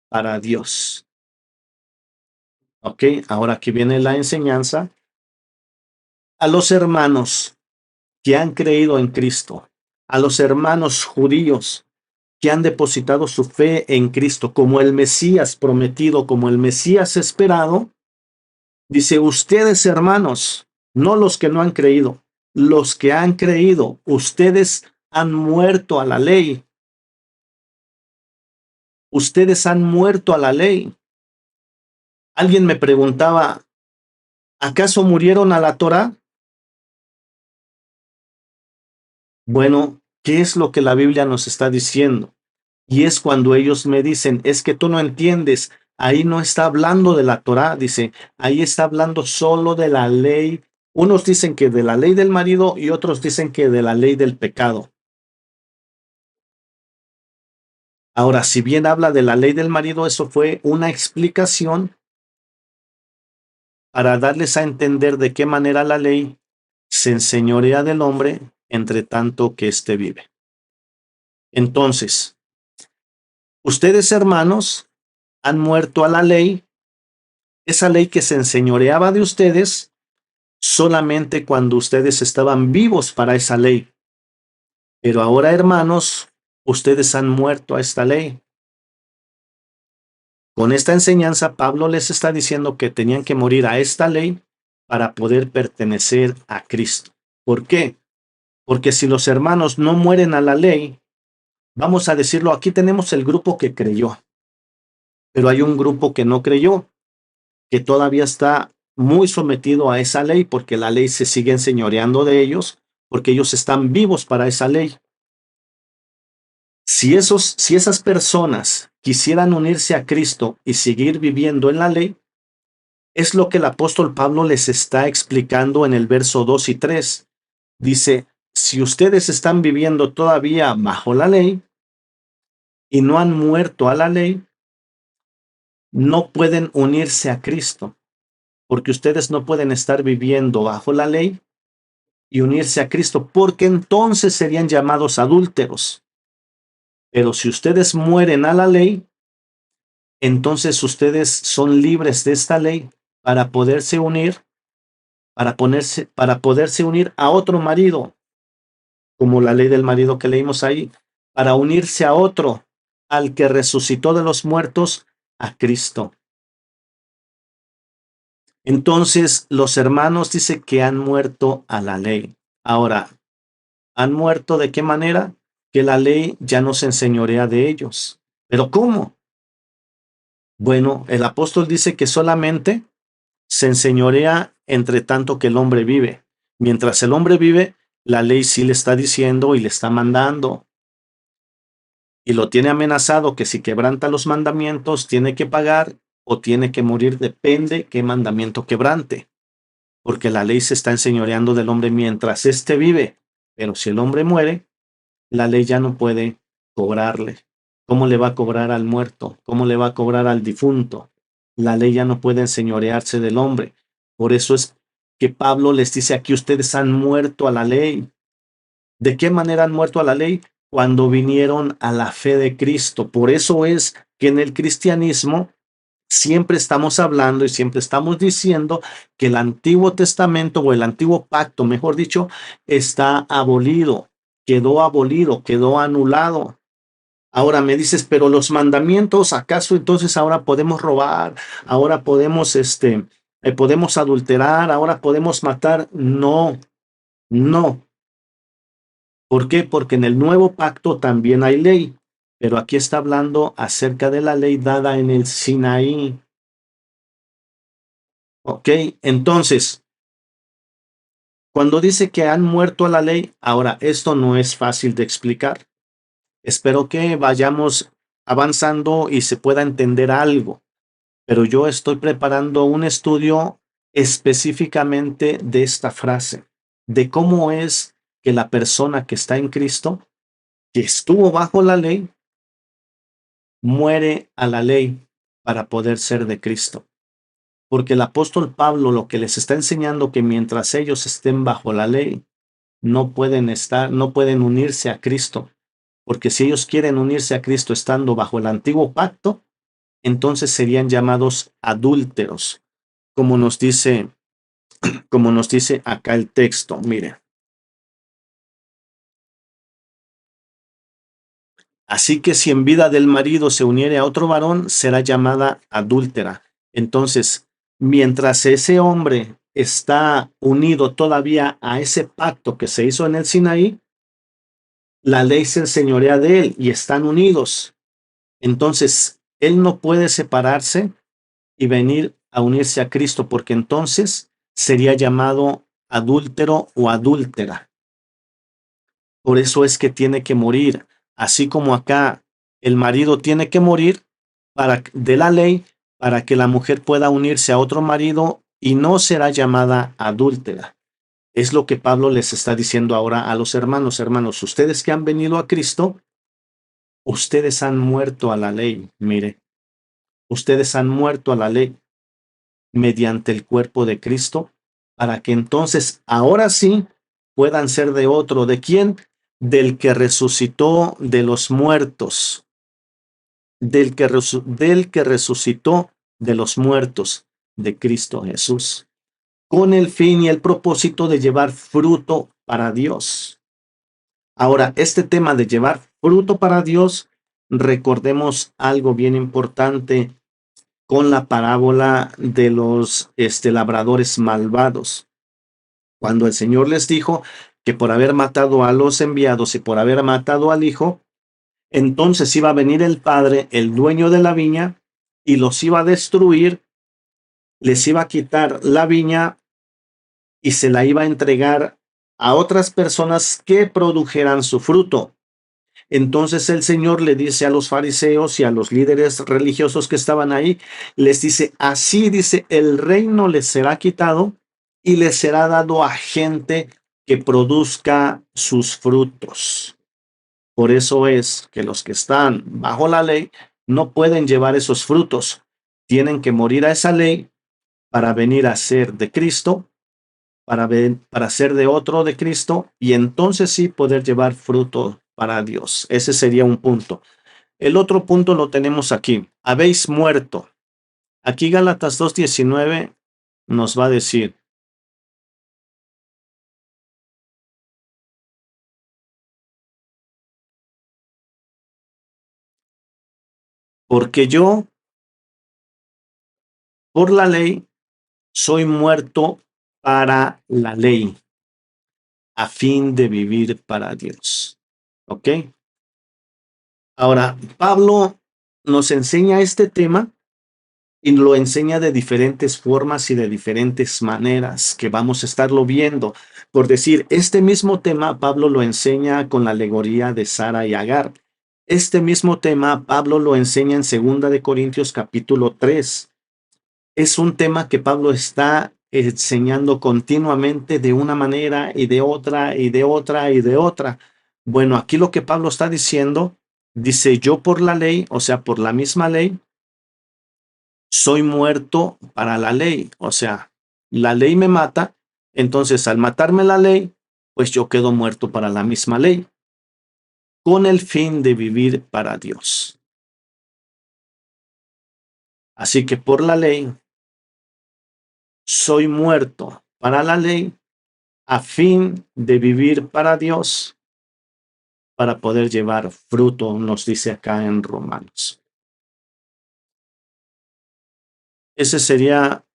para Dios. Ok, ahora aquí viene la enseñanza. A los hermanos que han creído en Cristo, a los hermanos judíos que han depositado su fe en Cristo como el Mesías prometido, como el Mesías esperado, dice, ustedes hermanos, no los que no han creído, los que han creído, ustedes han muerto a la ley. Ustedes han muerto a la ley. Alguien me preguntaba, ¿acaso murieron a la Torá? Bueno, ¿qué es lo que la Biblia nos está diciendo? Y es cuando ellos me dicen, es que tú no entiendes, ahí no está hablando de la Torá, dice, ahí está hablando solo de la ley. Unos dicen que de la ley del marido y otros dicen que de la ley del pecado. Ahora, si bien habla de la ley del marido, eso fue una explicación para darles a entender de qué manera la ley se enseñorea del hombre entre tanto que éste vive. Entonces, ustedes hermanos han muerto a la ley, esa ley que se enseñoreaba de ustedes solamente cuando ustedes estaban vivos para esa ley. Pero ahora, hermanos, ustedes han muerto a esta ley. Con esta enseñanza, Pablo les está diciendo que tenían que morir a esta ley para poder pertenecer a Cristo. ¿Por qué? Porque si los hermanos no mueren a la ley, vamos a decirlo, aquí tenemos el grupo que creyó, pero hay un grupo que no creyó, que todavía está muy sometido a esa ley porque la ley se sigue enseñoreando de ellos, porque ellos están vivos para esa ley. Si esas personas quisieran unirse a Cristo y seguir viviendo en la ley, es lo que el apóstol Pablo les está explicando en el verso 2 y 3. Dice, si ustedes están viviendo todavía bajo la ley y no han muerto a la ley, no pueden unirse a Cristo, porque ustedes no pueden estar viviendo bajo la ley y unirse a Cristo, porque entonces serían llamados adúlteros. Pero si ustedes mueren a la ley, entonces ustedes son libres de esta ley para poderse unir, para poderse unir a otro marido, como la ley del marido que leímos ahí, para unirse a otro, al que resucitó de los muertos, a Cristo. Entonces, los hermanos dice que han muerto a la ley. Ahora, ¿han muerto de qué manera? Que la ley ya no se enseñorea de ellos. ¿Pero cómo? Bueno, el apóstol dice que solamente se enseñorea entre tanto que el hombre vive. Mientras el hombre vive, la ley sí le está diciendo y le está mandando. Y lo tiene amenazado que si quebranta los mandamientos, tiene que pagar o tiene que morir, depende qué mandamiento quebrante. Porque la ley se está enseñoreando del hombre mientras éste vive. Pero si el hombre muere, la ley ya no puede cobrarle. ¿Cómo le va a cobrar al muerto? ¿Cómo le va a cobrar al difunto? La ley ya no puede enseñorearse del hombre. Por eso es que Pablo les dice aquí, ustedes han muerto a la ley. ¿De qué manera han muerto a la ley? Cuando vinieron a la fe de Cristo. Por eso es que en el cristianismo siempre estamos hablando y siempre estamos diciendo que el Antiguo Testamento o el Antiguo Pacto, mejor dicho, está abolido, quedó anulado. Ahora me dices, pero los mandamientos, ¿acaso entonces ahora podemos robar? Ahora podemos, podemos adulterar, ahora podemos matar. No, no. ¿Por qué? Porque en el nuevo pacto también hay ley, pero aquí está hablando acerca de la ley dada en el Sinaí. Ok, entonces, cuando dice que han muerto a la ley, ahora esto no es fácil de explicar. Espero que vayamos avanzando y se pueda entender algo, pero yo estoy preparando un estudio específicamente de esta frase, de cómo es que la persona que está en Cristo, que estuvo bajo la ley, muere a la ley para poder ser de Cristo. porque el apóstol Pablo lo que les está enseñando que mientras ellos estén bajo la ley, no pueden unirse a Cristo, porque si ellos quieren unirse a Cristo estando bajo el antiguo pacto, entonces serían llamados adúlteros, como nos dice, como nos dice acá el texto. Mire. Así que si en vida del marido se uniere a otro varón, será llamada adúltera. Entonces, mientras ese hombre está unido todavía a ese pacto que se hizo en el Sinaí, la ley se enseñorea de él y están unidos. Entonces, él no puede separarse y venir a unirse a Cristo, porque entonces sería llamado adúltero o adúltera. Por eso es que tiene que morir, así como acá el marido tiene que morir de la ley para que la mujer pueda unirse a otro marido y no será llamada adúltera. Es lo que Pablo les está diciendo ahora a los hermanos. Hermanos, ustedes que han venido a Cristo, ustedes han muerto a la ley. Mire, ustedes han muerto a la ley mediante el cuerpo de Cristo, para que entonces ahora sí puedan ser de otro. ¿De quién? Del que resucitó de los muertos, del que resucitó de los muertos, de Cristo Jesús, con el fin y el propósito de llevar fruto para Dios. Ahora, este tema de llevar fruto para Dios, recordemos algo bien importante con la parábola de los labradores malvados. Cuando el Señor les dijo que por haber matado a los enviados y por haber matado al hijo, entonces iba a venir el padre, el dueño de la viña, y los iba a destruir, les iba a quitar la viña y se la iba a entregar a otras personas que produjeran su fruto. Entonces el Señor le dice a los fariseos y a los líderes religiosos que estaban ahí, les dice, así dice, el reino les será quitado y les será dado a gente que produzca sus frutos. Por eso es que los que están bajo la ley no pueden llevar esos frutos. Tienen que morir a esa ley para venir a ser de Cristo, para ser de otro de Cristo, y entonces sí poder llevar fruto para Dios. Ese sería un punto. El otro punto lo tenemos aquí. Habéis muerto. Aquí Gálatas 2:19 nos va a decir, porque yo, por la ley, soy muerto para la ley, a fin de vivir para Dios. ¿Ok? Ahora, Pablo nos enseña este tema y lo enseña de diferentes formas y de diferentes maneras que vamos a estarlo viendo. Por decir, este mismo tema Pablo lo enseña con la alegoría de Sara y Agar. Este mismo tema Pablo lo enseña en 2 Corintios capítulo 3. Es un tema que Pablo está enseñando continuamente de una manera y de otra y de otra y de otra. Bueno, aquí lo que Pablo está diciendo, dice yo por la ley, o sea, por la misma ley, soy muerto para la ley. O sea, la ley me mata, entonces al matarme la ley, pues yo quedo muerto para la misma ley, con el fin de vivir para Dios. Así que por la ley, soy muerto para la ley, a fin de vivir para Dios, para poder llevar fruto, nos dice acá en Romanos. Ese sería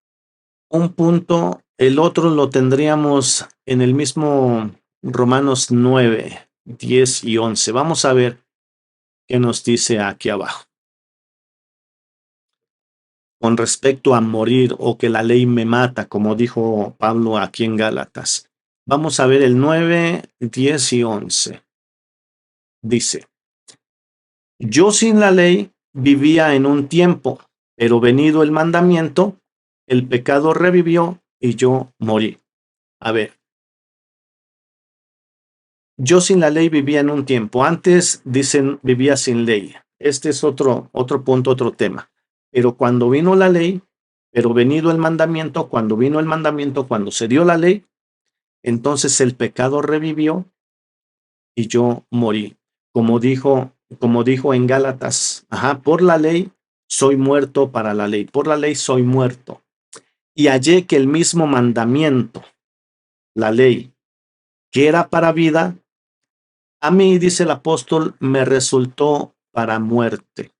un punto. El otro lo tendríamos en el mismo Romanos 9, 10 y 11. Vamos a ver qué nos dice aquí abajo. Con respecto a morir o que la ley me mata, como dijo Pablo aquí en Gálatas. Vamos a ver el 9, 10 y 11. Dice, yo sin la ley vivía en un tiempo, pero venido el mandamiento, el pecado revivió y yo morí. A ver, yo sin la ley vivía en un tiempo. Antes dicen vivía sin ley. Este es otro punto, otro tema. Pero cuando vino la ley, Pero cuando vino el mandamiento, cuando se dio la ley, entonces el pecado revivió y yo morí. Como dijo en Gálatas, por la ley soy muerto para la ley, por la ley soy muerto. Y hallé que el mismo mandamiento, la ley, que era para vida, a mí, dice el apóstol, me resultó para muerte.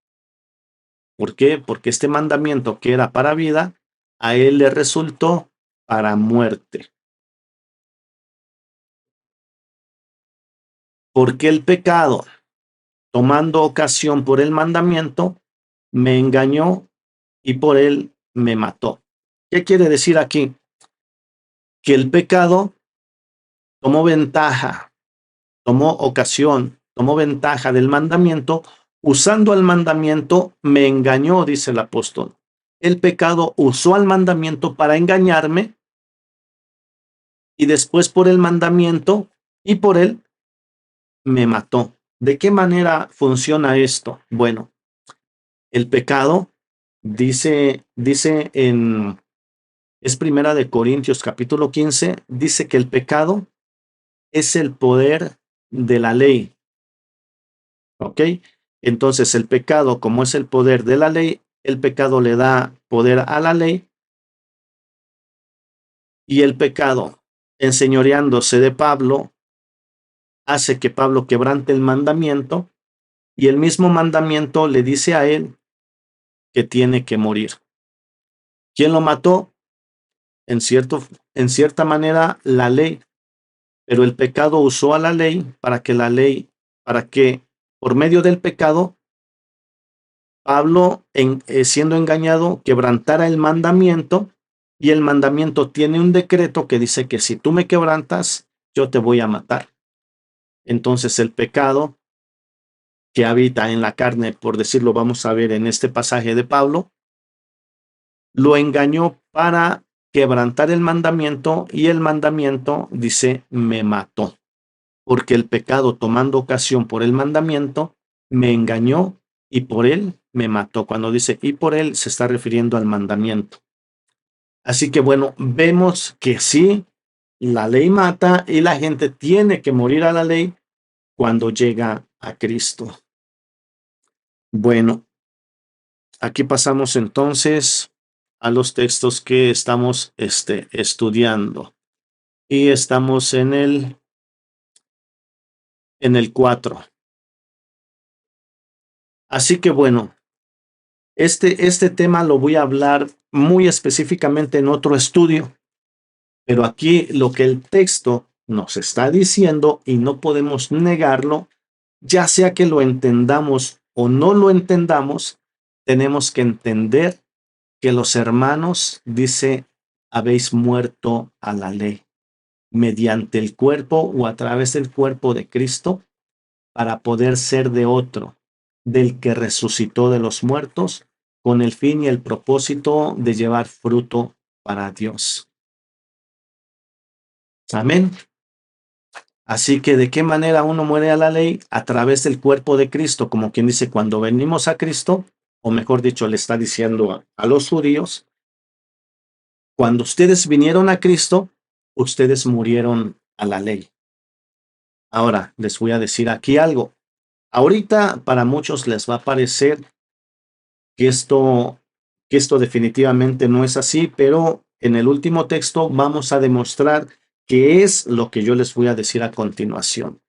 ¿Por qué? Porque este mandamiento que era para vida, a él le resultó para muerte. Porque el pecado, tomando ocasión por el mandamiento, me engañó y por él me mató. ¿Qué quiere decir aquí? Que el pecado tomó ventaja, tomó ocasión, tomó ventaja del mandamiento, usando el mandamiento me engañó, dice el apóstol. El pecado usó al mandamiento para engañarme y después por el mandamiento y por él me mató. ¿De qué manera funciona esto? Bueno, el pecado dice es Primera de Corintios capítulo 15, dice que el pecado es el poder de la ley. ¿Ok? Entonces el pecado, como es el poder de la ley, el pecado le da poder a la ley y el pecado, enseñoreándose de Pablo, hace que Pablo quebrante el mandamiento y el mismo mandamiento le dice a él que tiene que morir. ¿Quién lo mató? En cierta manera, la ley, pero el pecado usó a la ley, para que por medio del pecado, Pablo, siendo engañado, quebrantara el mandamiento, y el mandamiento tiene un decreto que dice que si tú me quebrantas, yo te voy a matar. Entonces el pecado que habita en la carne, por decirlo, vamos a ver en este pasaje de Pablo, lo engañó para quebrantar el mandamiento y el mandamiento dice, me mató. Porque el pecado, tomando ocasión por el mandamiento, me engañó y por él me mató. Cuando dice y por él, se está refiriendo al mandamiento. Así que bueno, vemos que sí, la ley mata y la gente tiene que morir a la ley cuando llega a Cristo. Bueno, aquí pasamos entonces a los textos que estamos estudiando. Y estamos en el 4. Así que bueno, este tema lo voy a hablar muy específicamente en otro estudio, pero aquí lo que el texto nos está diciendo, y no podemos negarlo, ya sea que lo entendamos o no lo entendamos, tenemos que entender que los hermanos, dice, habéis muerto a la ley mediante el cuerpo o a través del cuerpo de Cristo para poder ser de otro, del que resucitó de los muertos, con el fin y el propósito de llevar fruto para Dios. Amén. Así que, ¿de qué manera uno muere a la ley? A través del cuerpo de Cristo, como quien dice, cuando venimos a Cristo, o mejor dicho, le está diciendo a los judíos, cuando ustedes vinieron a Cristo, ustedes murieron a la ley. Ahora, les voy a decir aquí algo. Ahorita para muchos les va a parecer que esto definitivamente no es así, pero en el último texto vamos a demostrar qué es lo que yo les voy a decir a continuación.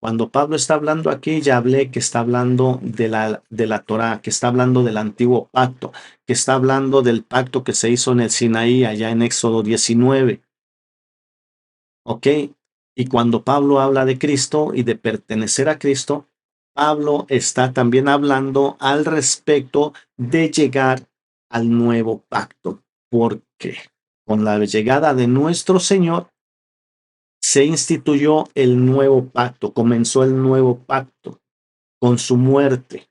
Cuando Pablo está hablando aquí, ya hablé que está hablando de la Torá, que está hablando del antiguo pacto, que está hablando del pacto que se hizo en el Sinaí, allá en Éxodo 19. ¿Ok? Y cuando Pablo habla de Cristo y de pertenecer a Cristo, Pablo está también hablando al respecto de llegar al nuevo pacto, porque con la llegada de nuestro Señor se instituyó el nuevo pacto, comenzó el nuevo pacto con su muerte.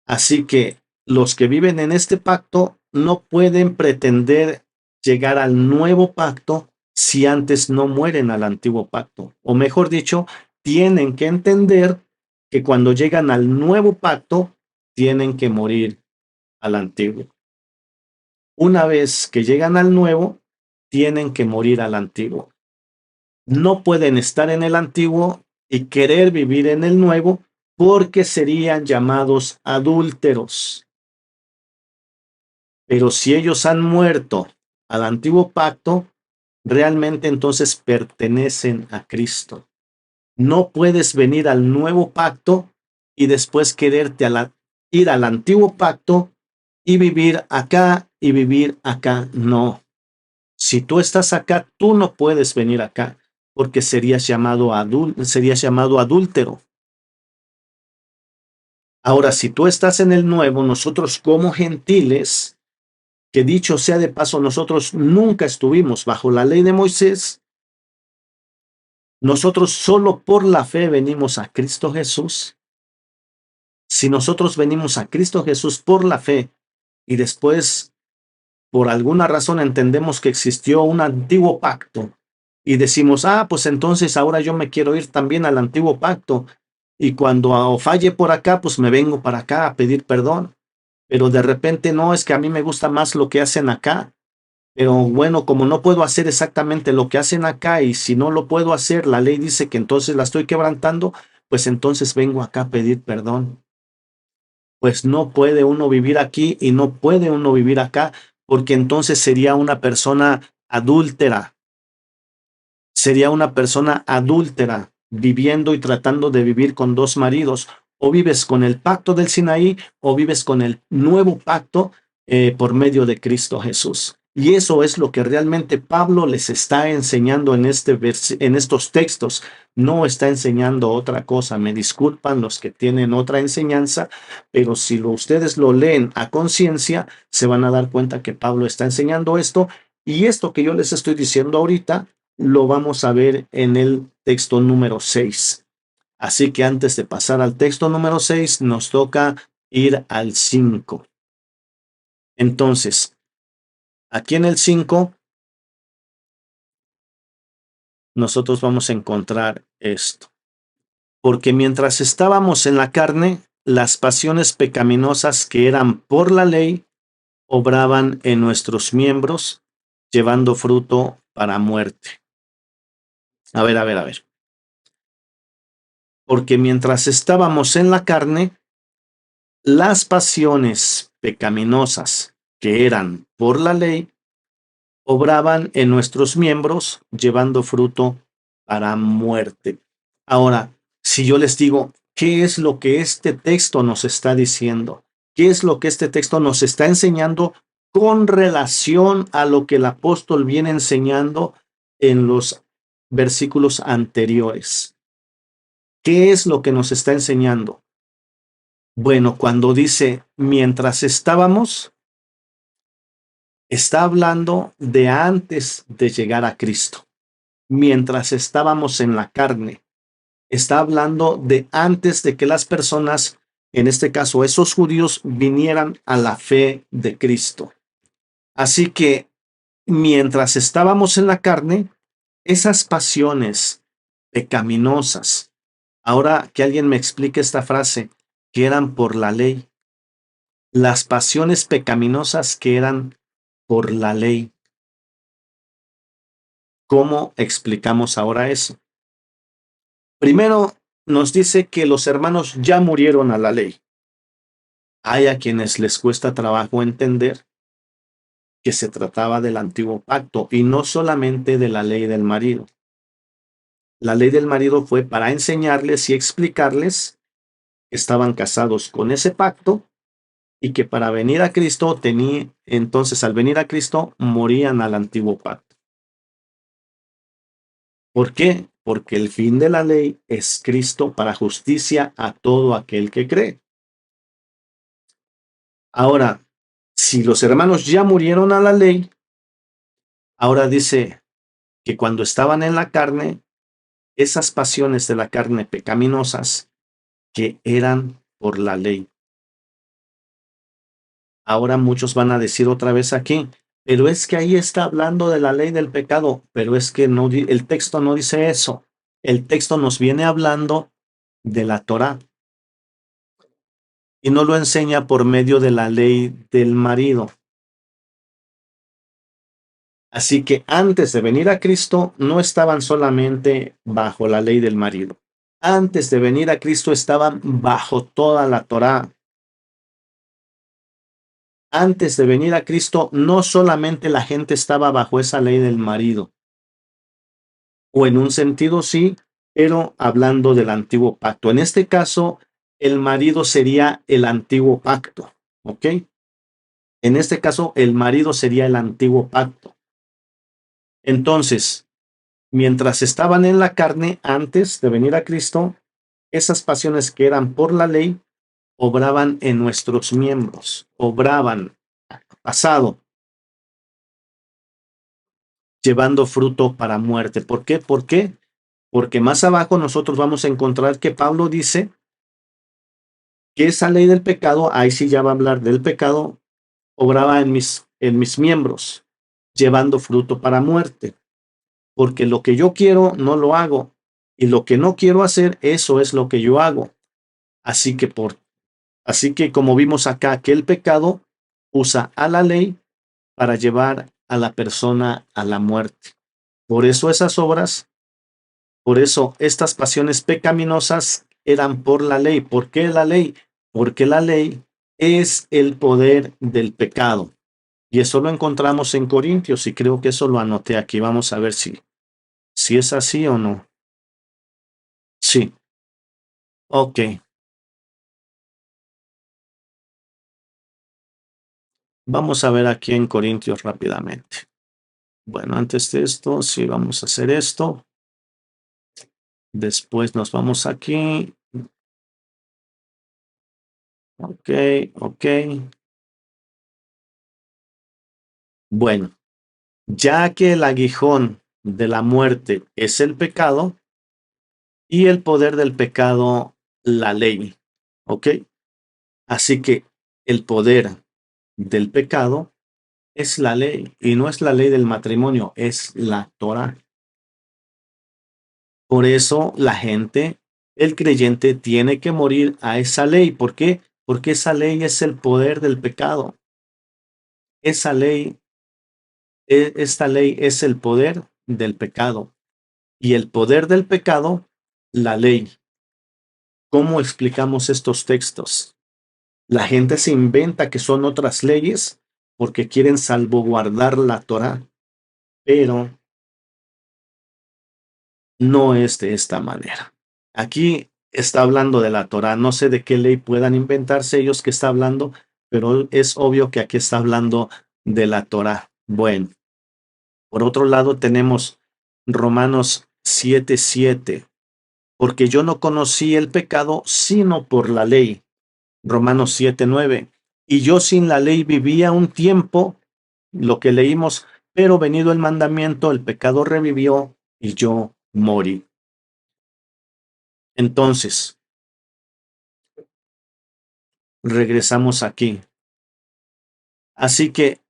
Así que los que viven en este pacto no pueden pretender llegar al nuevo pacto si antes no mueren al antiguo pacto. O mejor dicho, tienen que entender que cuando llegan al nuevo pacto, tienen que morir al antiguo. una vez que llegan al nuevo, tienen que morir al antiguo. No pueden estar en el antiguo y querer vivir en el nuevo porque serían llamados adúlteros. Pero si ellos han muerto al antiguo pacto, realmente entonces pertenecen a Cristo. No puedes venir al nuevo pacto y después quererte ir al antiguo pacto y vivir acá y vivir acá. No. Si tú estás acá, tú no puedes venir acá porque serías llamado adúltero. Ahora, si tú estás en el nuevo, nosotros como gentiles, que dicho sea de paso, nosotros nunca estuvimos bajo la ley de Moisés, nosotros solo por la fe venimos a Cristo Jesús. Si nosotros venimos a Cristo Jesús por la fe y después por alguna razón entendemos que existió un antiguo pacto y decimos, pues entonces ahora yo me quiero ir también al antiguo pacto y cuando falle por acá, pues me vengo para acá a pedir perdón. Pero de repente no, es que a mí me gusta más lo que hacen acá. Pero bueno, como no puedo hacer exactamente lo que hacen acá y si no lo puedo hacer, la ley dice que entonces la estoy quebrantando, pues entonces vengo acá a pedir perdón. Pues no puede uno vivir aquí y no puede uno vivir acá, porque entonces sería una persona adúltera. Sería una persona adúltera, viviendo y tratando de vivir con dos maridos. O vives con el pacto del Sinaí o vives con el nuevo pacto por medio de Cristo Jesús. Y eso es lo que realmente Pablo les está enseñando en estos textos. No está enseñando otra cosa. Me disculpan los que tienen otra enseñanza, pero si ustedes lo leen a conciencia, se van a dar cuenta que Pablo está enseñando esto. Y esto que yo les estoy diciendo ahorita, lo vamos a ver en el texto número 6. Así que antes de pasar al texto número 6, nos toca ir al 5. Entonces, aquí en el 5, nosotros vamos a encontrar esto. Porque mientras estábamos en la carne, las pasiones pecaminosas que eran por la ley obraban en nuestros miembros, llevando fruto para muerte. A ver. Porque mientras estábamos en la carne, las pasiones pecaminosas que eran por la ley obraban en nuestros miembros, llevando fruto para muerte. Ahora, si yo les digo, ¿qué es lo que este texto nos está diciendo? ¿Qué es lo que este texto nos está enseñando con relación a lo que el apóstol viene enseñando en los versículos anteriores? ¿Qué es lo que nos está enseñando? Bueno, cuando dice mientras estábamos, está hablando de antes de llegar a Cristo. Mientras estábamos en la carne, está hablando de antes de que las personas, en este caso esos judíos, vinieran a la fe de Cristo. Así que mientras estábamos en la carne, esas pasiones pecaminosas, ahora que alguien me explique esta frase, que eran por la ley, las pasiones pecaminosas que eran por la ley. ¿Cómo explicamos ahora eso? Primero, nos dice que los hermanos ya murieron a la ley. Hay a quienes les cuesta trabajo entender que se trataba del antiguo pacto y no solamente de la ley del marido. La ley del marido fue para enseñarles y explicarles que estaban casados con ese pacto y que para venir a Cristo entonces al venir a Cristo morían al antiguo pacto. ¿Por qué? Porque el fin de la ley es Cristo para justicia a todo aquel que cree. Ahora, si los hermanos ya murieron a la ley, ahora dice que cuando estaban en la carne, esas pasiones de la carne pecaminosas que eran por la ley. Ahora muchos van a decir otra vez aquí, pero es que ahí está hablando de la ley del pecado, pero es que no, el texto no dice eso. El texto nos viene hablando de la Torá y no lo enseña por medio de la ley del marido. Así que antes de venir a Cristo no estaban solamente bajo la ley del marido. Antes de venir a Cristo estaban bajo toda la Torá. Antes de venir a Cristo no solamente la gente estaba bajo esa ley del marido, o en un sentido sí, pero hablando del antiguo pacto. En este caso, el marido sería el antiguo pacto, ¿ok? En este caso, el marido sería el antiguo pacto. Entonces, mientras estaban en la carne, antes de venir a Cristo, esas pasiones que eran por la ley, obraban en nuestros miembros, obraban pasado, llevando fruto para muerte. ¿Por qué? ¿Por qué? Porque más abajo nosotros vamos a encontrar que Pablo dice que esa ley del pecado, ahí sí ya va a hablar del pecado, obraba en mis miembros, llevando fruto para muerte. Porque lo que yo quiero no lo hago, y lo que no quiero hacer, eso es lo que yo hago. Así que así que como vimos acá, que el pecado usa a la ley para llevar a la persona a la muerte. Por eso esas obras, por eso estas pasiones pecaminosas eran por la ley. ¿Por qué la ley? Porque la ley es el poder del pecado. Y eso lo encontramos en Corintios y creo que eso lo anoté aquí. Vamos a ver si es así o no. Sí, ok. Vamos a ver aquí en Corintios rápidamente. Bueno, antes de esto, sí, vamos a hacer esto. Después nos vamos aquí. Ok, ok. Bueno, ya que el aguijón de la muerte es el pecado y el poder del pecado la ley. ¿Ok? Así que el poder del pecado es la ley y no es la ley del matrimonio, es la Torah. Por eso la gente, el creyente, tiene que morir a esa ley. ¿Por qué? Porque esa ley es el poder del pecado. Esa ley, esta ley es el poder del pecado. Y el poder del pecado, la ley. ¿Cómo explicamos estos textos? La gente se inventa que son otras leyes porque quieren salvaguardar la Torah, pero no es de esta manera. Aquí está hablando de la Torah. No sé de qué ley puedan inventarse ellos que está hablando, pero es obvio que aquí está hablando de la Torah. Bueno, por otro lado tenemos Romanos 7:7, porque yo no conocí el pecado sino por la ley. Romanos 7:9, y yo sin la ley vivía un tiempo, lo que leímos, pero venido el mandamiento, el pecado revivió y yo morí. Entonces, regresamos aquí. Así que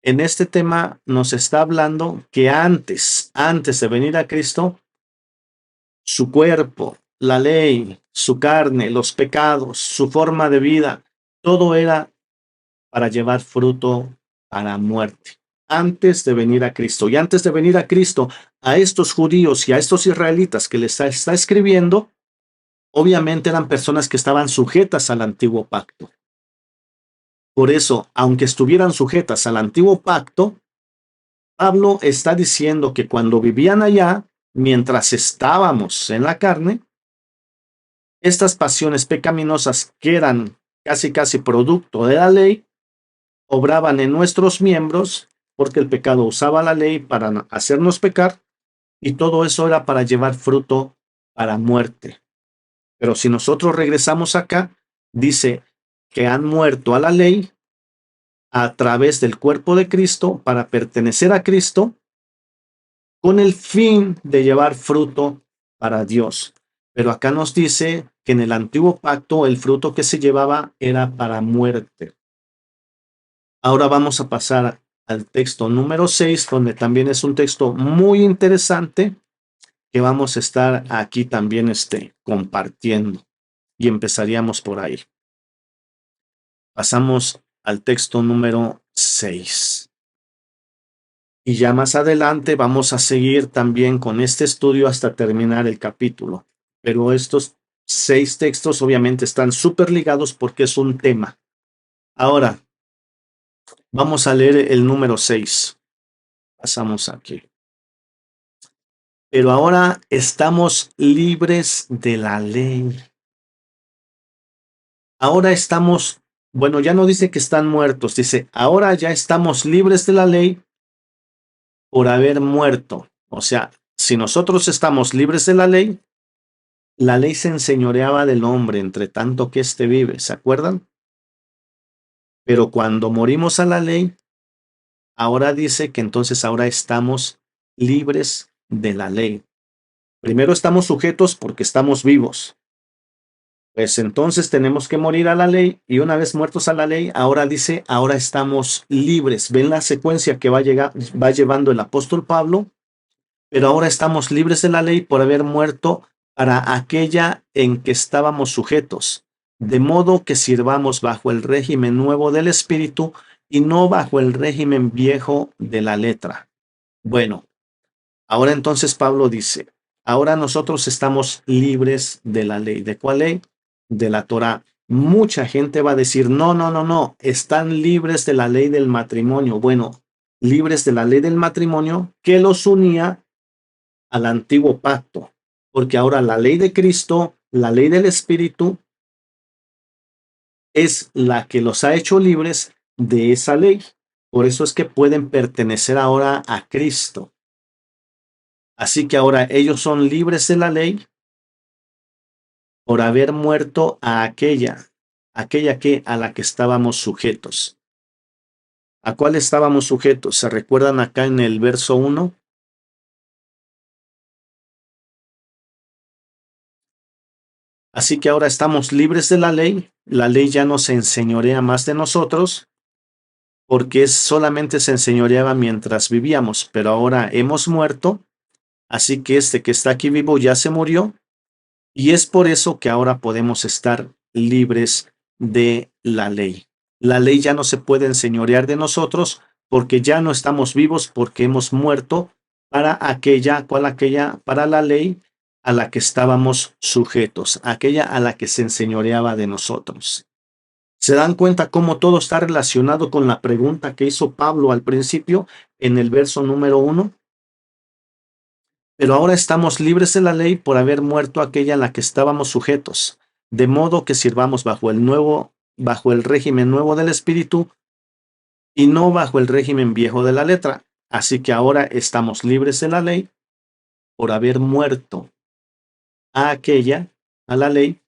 en este tema nos está hablando que antes de venir a Cristo, su cuerpo, la ley, su carne, los pecados, su forma de vida, todo era para llevar fruto a la muerte. Antes de venir a Cristo. Y antes de venir a Cristo, a estos judíos y a estos israelitas que les está escribiendo, obviamente eran personas que estaban sujetas al antiguo pacto. Por eso, aunque estuvieran sujetas al antiguo pacto, Pablo está diciendo que cuando vivían allá, mientras estábamos en la carne, estas pasiones pecaminosas que eran casi producto de la ley, obraban en nuestros miembros porque el pecado usaba la ley para hacernos pecar y todo eso era para llevar fruto para muerte. Pero si nosotros regresamos acá, dice que han muerto a la ley a través del cuerpo de Cristo para pertenecer a Cristo con el fin de llevar fruto para Dios. Pero acá nos dice que en el antiguo pacto el fruto que se llevaba era para muerte. Ahora vamos a pasar al texto número 6, donde también es un texto muy interesante que vamos a estar aquí también compartiendo. Y empezaríamos por ahí. Pasamos al texto número 6. Y ya más adelante vamos a seguir también con este estudio hasta terminar el capítulo. Pero estos 6 textos obviamente están súper ligados porque es un tema. Ahora, vamos a leer el número 6. Pasamos aquí. Pero ahora estamos libres de la ley. Ahora estamos, bueno, ya no dice que están muertos, dice, ahora ya estamos libres de la ley por haber muerto. O sea, si nosotros estamos libres de la ley se enseñoreaba del hombre entre tanto que éste vive, ¿se acuerdan? Pero cuando morimos a la ley, ahora dice que entonces ahora estamos libres de la ley. Primero estamos sujetos porque estamos vivos. Pues entonces tenemos que morir a la ley y una vez muertos a la ley, ahora dice, ahora estamos libres. ¿Ven la secuencia que va llevando el apóstol Pablo? Pero ahora estamos libres de la ley por haber muerto para aquella en que estábamos sujetos, de modo que sirvamos bajo el régimen nuevo del Espíritu y no bajo el régimen viejo de la letra. Bueno, ahora entonces Pablo dice, ahora nosotros estamos libres de la ley. ¿De cuál ley? De la Torá. Mucha gente va a decir, no, no, no, no, están libres de la ley del matrimonio. Bueno, libres de la ley del matrimonio que los unía al antiguo pacto, porque ahora la ley de Cristo, la ley del Espíritu, es la que los ha hecho libres de esa ley. Por eso es que pueden pertenecer ahora a Cristo. Así que ahora ellos son libres de la ley por haber muerto a aquella que a la que estábamos sujetos. ¿A cuál estábamos sujetos? ¿Se recuerdan acá en el verso 1? Así que ahora estamos libres de la ley ya no se enseñorea más de nosotros, porque solamente se enseñoreaba mientras vivíamos, pero ahora hemos muerto, así que este que está aquí vivo ya se murió, y es por eso que ahora podemos estar libres de la ley. La ley ya no se puede enseñorear de nosotros porque ya no estamos vivos, porque hemos muerto para aquella, para la ley a la que estábamos sujetos, aquella a la que se enseñoreaba de nosotros. ¿Se dan cuenta cómo todo está relacionado con la pregunta que hizo Pablo al principio en el verso número 1? Pero ahora estamos libres de la ley por haber muerto aquella a la que estábamos sujetos, de modo que sirvamos bajo el régimen nuevo del Espíritu y no bajo el régimen viejo de la letra. Así que ahora estamos libres de la ley por haber muerto a la ley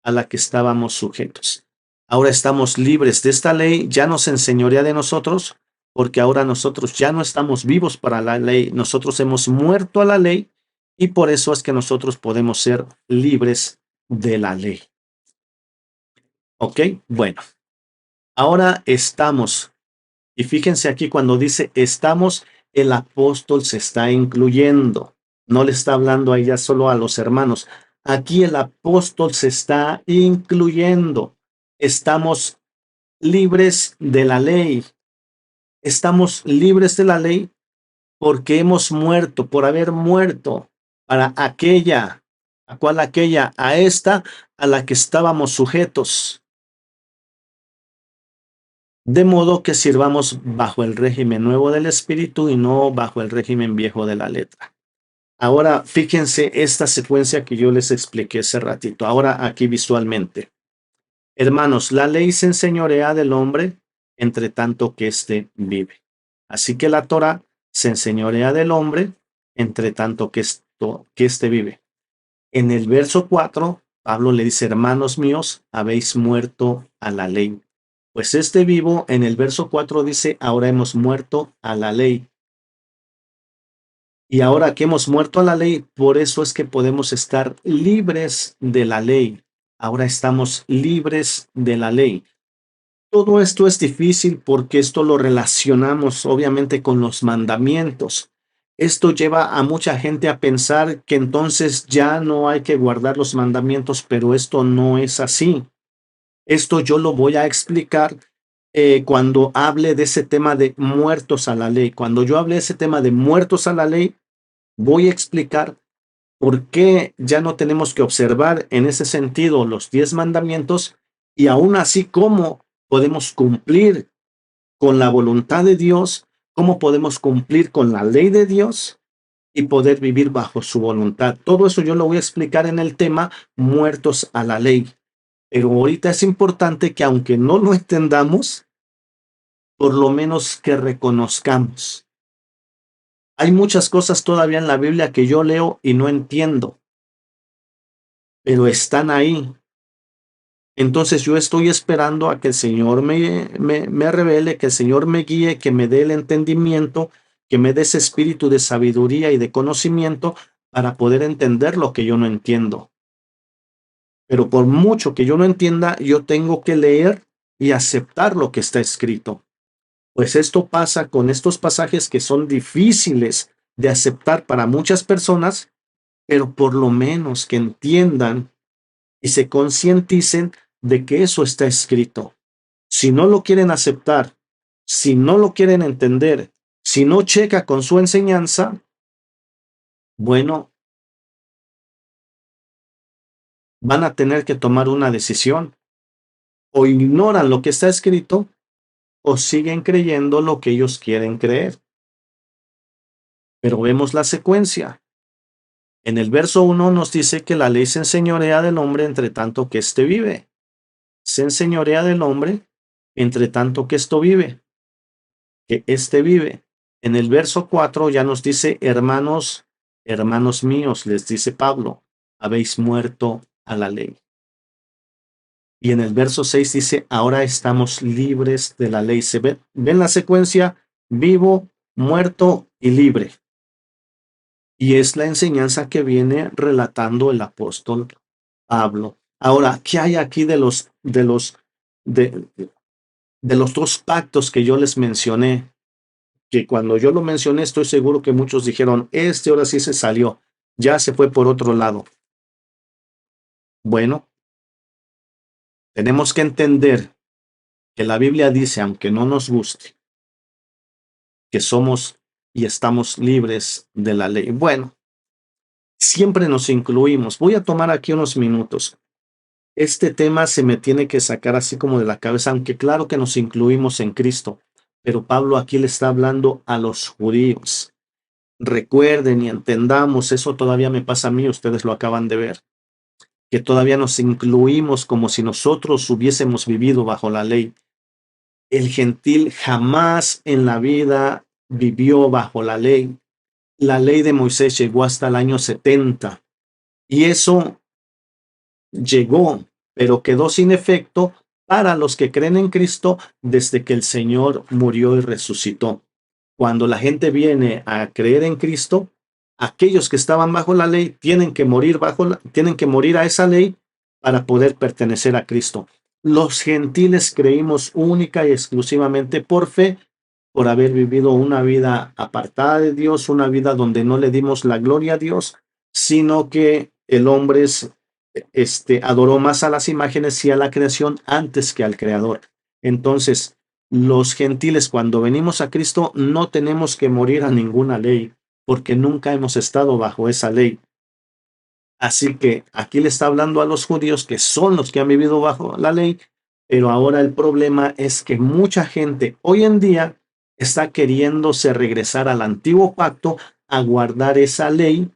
a la que estábamos sujetos. Ahora estamos libres de esta ley, ya no se enseñorea de nosotros, porque ahora nosotros ya no estamos vivos para la ley, nosotros hemos muerto a la ley y por eso es que nosotros podemos ser libres de la ley. ¿Ok? Bueno, ahora estamos, y fíjense aquí cuando dice estamos, el apóstol se está incluyendo, no le está hablando a ella solo a los hermanos. Aquí el apóstol se está incluyendo. Estamos libres de la ley. Estamos libres de la ley porque hemos muerto, por haber muerto para aquella, ¿a cuál aquella? A esta a la que estábamos sujetos. De modo que sirvamos bajo el régimen nuevo del Espíritu y no bajo el régimen viejo de la letra. Ahora, fíjense esta secuencia que yo les expliqué hace ratito. Ahora aquí visualmente. Hermanos, la ley se enseñorea del hombre entre tanto que éste vive. Así que la Torah se enseñorea del hombre entre tanto que éste vive. En el verso 4, Pablo le dice, hermanos míos, habéis muerto a la ley. Pues este vivo, en el verso 4 dice, ahora hemos muerto a la ley. Y ahora que hemos muerto a la ley, por eso es que podemos estar libres de la ley. Ahora estamos libres de la ley. Todo esto es difícil porque esto lo relacionamos obviamente con los mandamientos. Esto lleva a mucha gente a pensar que entonces ya no hay que guardar los mandamientos, pero esto no es así. Esto yo lo voy a explicar cuando hable de ese tema de muertos a la ley. Cuando yo hable de ese tema de muertos a la ley, voy a explicar por qué ya no tenemos que observar en ese sentido los 10 mandamientos y aún así cómo podemos cumplir con la voluntad de Dios, cómo podemos cumplir con la ley de Dios y poder vivir bajo su voluntad. Todo eso yo lo voy a explicar en el tema muertos a la ley. Pero ahorita es importante que aunque no lo entendamos, por lo menos que reconozcamos. Hay muchas cosas todavía en la Biblia que yo leo y no entiendo, pero están ahí. Entonces yo estoy esperando a que el Señor me revele, que el Señor me guíe, que me dé el entendimiento, que me dé ese espíritu de sabiduría y de conocimiento para poder entender lo que yo no entiendo. Pero por mucho que yo no entienda, yo tengo que leer y aceptar lo que está escrito. Pues esto pasa con estos pasajes que son difíciles de aceptar para muchas personas, pero por lo menos que entiendan y se concienticen de que eso está escrito. Si no lo quieren aceptar, si no lo quieren entender, si no checa con su enseñanza, bueno, van a tener que tomar una decisión. O ignoran lo que está escrito o siguen creyendo lo que ellos quieren creer. Pero vemos la secuencia. En el verso 1 nos dice que la ley se enseñorea del hombre entre tanto que éste vive. Se enseñorea del hombre entre tanto que esto vive, que éste vive. En el verso 4 ya nos dice, hermanos, hermanos míos, les dice Pablo, habéis muerto a la ley. Y en el verso 6 dice, ahora estamos libres de la ley. ¿Se ven la secuencia? Vivo, muerto y libre. Y es la enseñanza que viene relatando el apóstol Pablo. Ahora, ¿qué hay aquí de los dos pactos que yo les mencioné? Que cuando yo lo mencioné, estoy seguro que muchos dijeron, ahora sí se salió, ya se fue por otro lado. Bueno, tenemos que entender que la Biblia dice, aunque no nos guste, que somos y estamos libres de la ley. Bueno, siempre nos incluimos. Voy a tomar aquí unos minutos. Este tema se me tiene que sacar así como de la cabeza, aunque claro que nos incluimos en Cristo, pero Pablo aquí le está hablando a los judíos. Recuerden y entendamos, eso todavía me pasa a mí, ustedes lo acaban de ver, que todavía nos incluimos como si nosotros hubiésemos vivido bajo la ley. El gentil jamás en la vida vivió bajo la ley. La ley de Moisés llegó hasta el año 70 y eso llegó, pero quedó sin efecto para los que creen en Cristo desde que el Señor murió y resucitó. Cuando la gente viene a creer en Cristo, aquellos que estaban bajo la ley tienen que morir tienen que morir a esa ley para poder pertenecer a Cristo. Los gentiles creímos única y exclusivamente por fe, por haber vivido una vida apartada de Dios, una vida donde no le dimos la gloria a Dios, sino que el hombre adoró más a las imágenes y a la creación antes que al Creador. Entonces, los gentiles, cuando venimos a Cristo, no tenemos que morir a ninguna ley, porque nunca hemos estado bajo esa ley. Así que aquí le está hablando a los judíos que son los que han vivido bajo la ley, pero ahora el problema es que mucha gente hoy en día está queriéndose regresar al antiguo pacto a guardar esa ley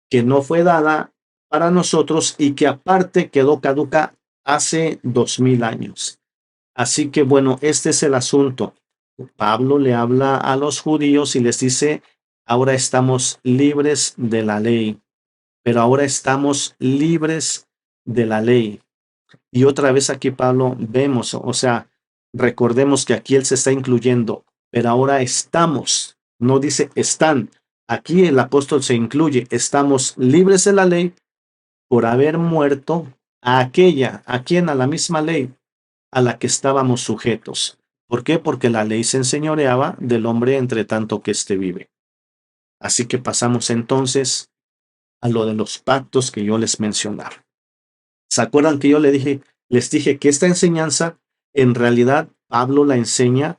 que no fue dada para nosotros y que aparte quedó caduca hace 2000 años. Así que bueno, este es el asunto. Pablo le habla a los judíos y les dice, ahora estamos libres de la ley, pero ahora estamos libres de la ley. Y otra vez aquí Pablo vemos, o sea, recordemos que aquí él se está incluyendo, pero ahora estamos, no dice están. Aquí el apóstol se incluye, estamos libres de la ley por haber muerto a a la misma ley a la que estábamos sujetos. ¿Por qué? Porque la ley se enseñoreaba del hombre entre tanto que éste vive. Así que pasamos entonces a lo de los pactos que yo les mencionaba. ¿Se acuerdan que yo les dije que esta enseñanza en realidad Pablo la enseña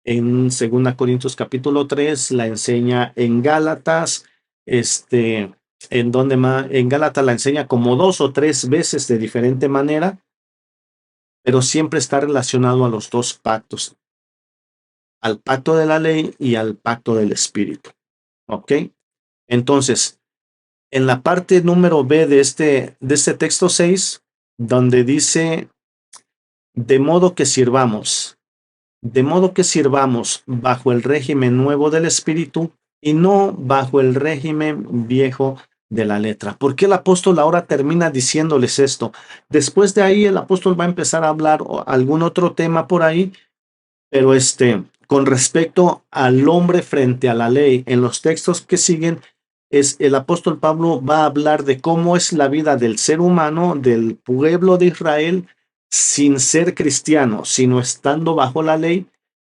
en 2 Corintios capítulo 3, la enseña en Gálatas, en donde más, en Gálatas la enseña como 2 o 3 veces de diferente manera, pero siempre está relacionado a los dos pactos, al pacto de la ley y al pacto del Espíritu. ¿Ok? Entonces, en la parte número B de este texto 6, donde dice, de modo que sirvamos bajo el régimen nuevo del Espíritu y no bajo el régimen viejo de la letra. ¿Por qué el apóstol ahora termina diciéndoles esto? Después de ahí el apóstol va a empezar a hablar algún otro tema por ahí, pero con respecto al hombre frente a la ley, en los textos que siguen, el apóstol Pablo va a hablar de cómo es la vida del ser humano, del pueblo de Israel, sin ser cristiano, sino estando bajo la ley,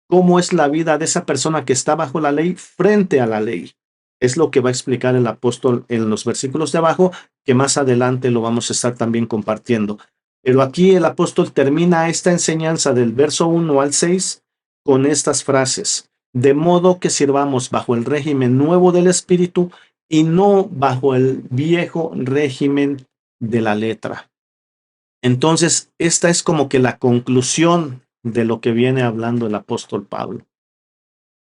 cómo es la vida de esa persona que está bajo la ley frente a la ley. Es lo que va a explicar el apóstol en los versículos de abajo, que más adelante lo vamos a estar también compartiendo. Pero aquí el apóstol termina esta enseñanza del verso 1 al 6 con estas frases: de modo que sirvamos bajo el régimen nuevo del Espíritu y no bajo el viejo régimen de la letra. Entonces, esta es como que la conclusión de lo que viene hablando el apóstol Pablo.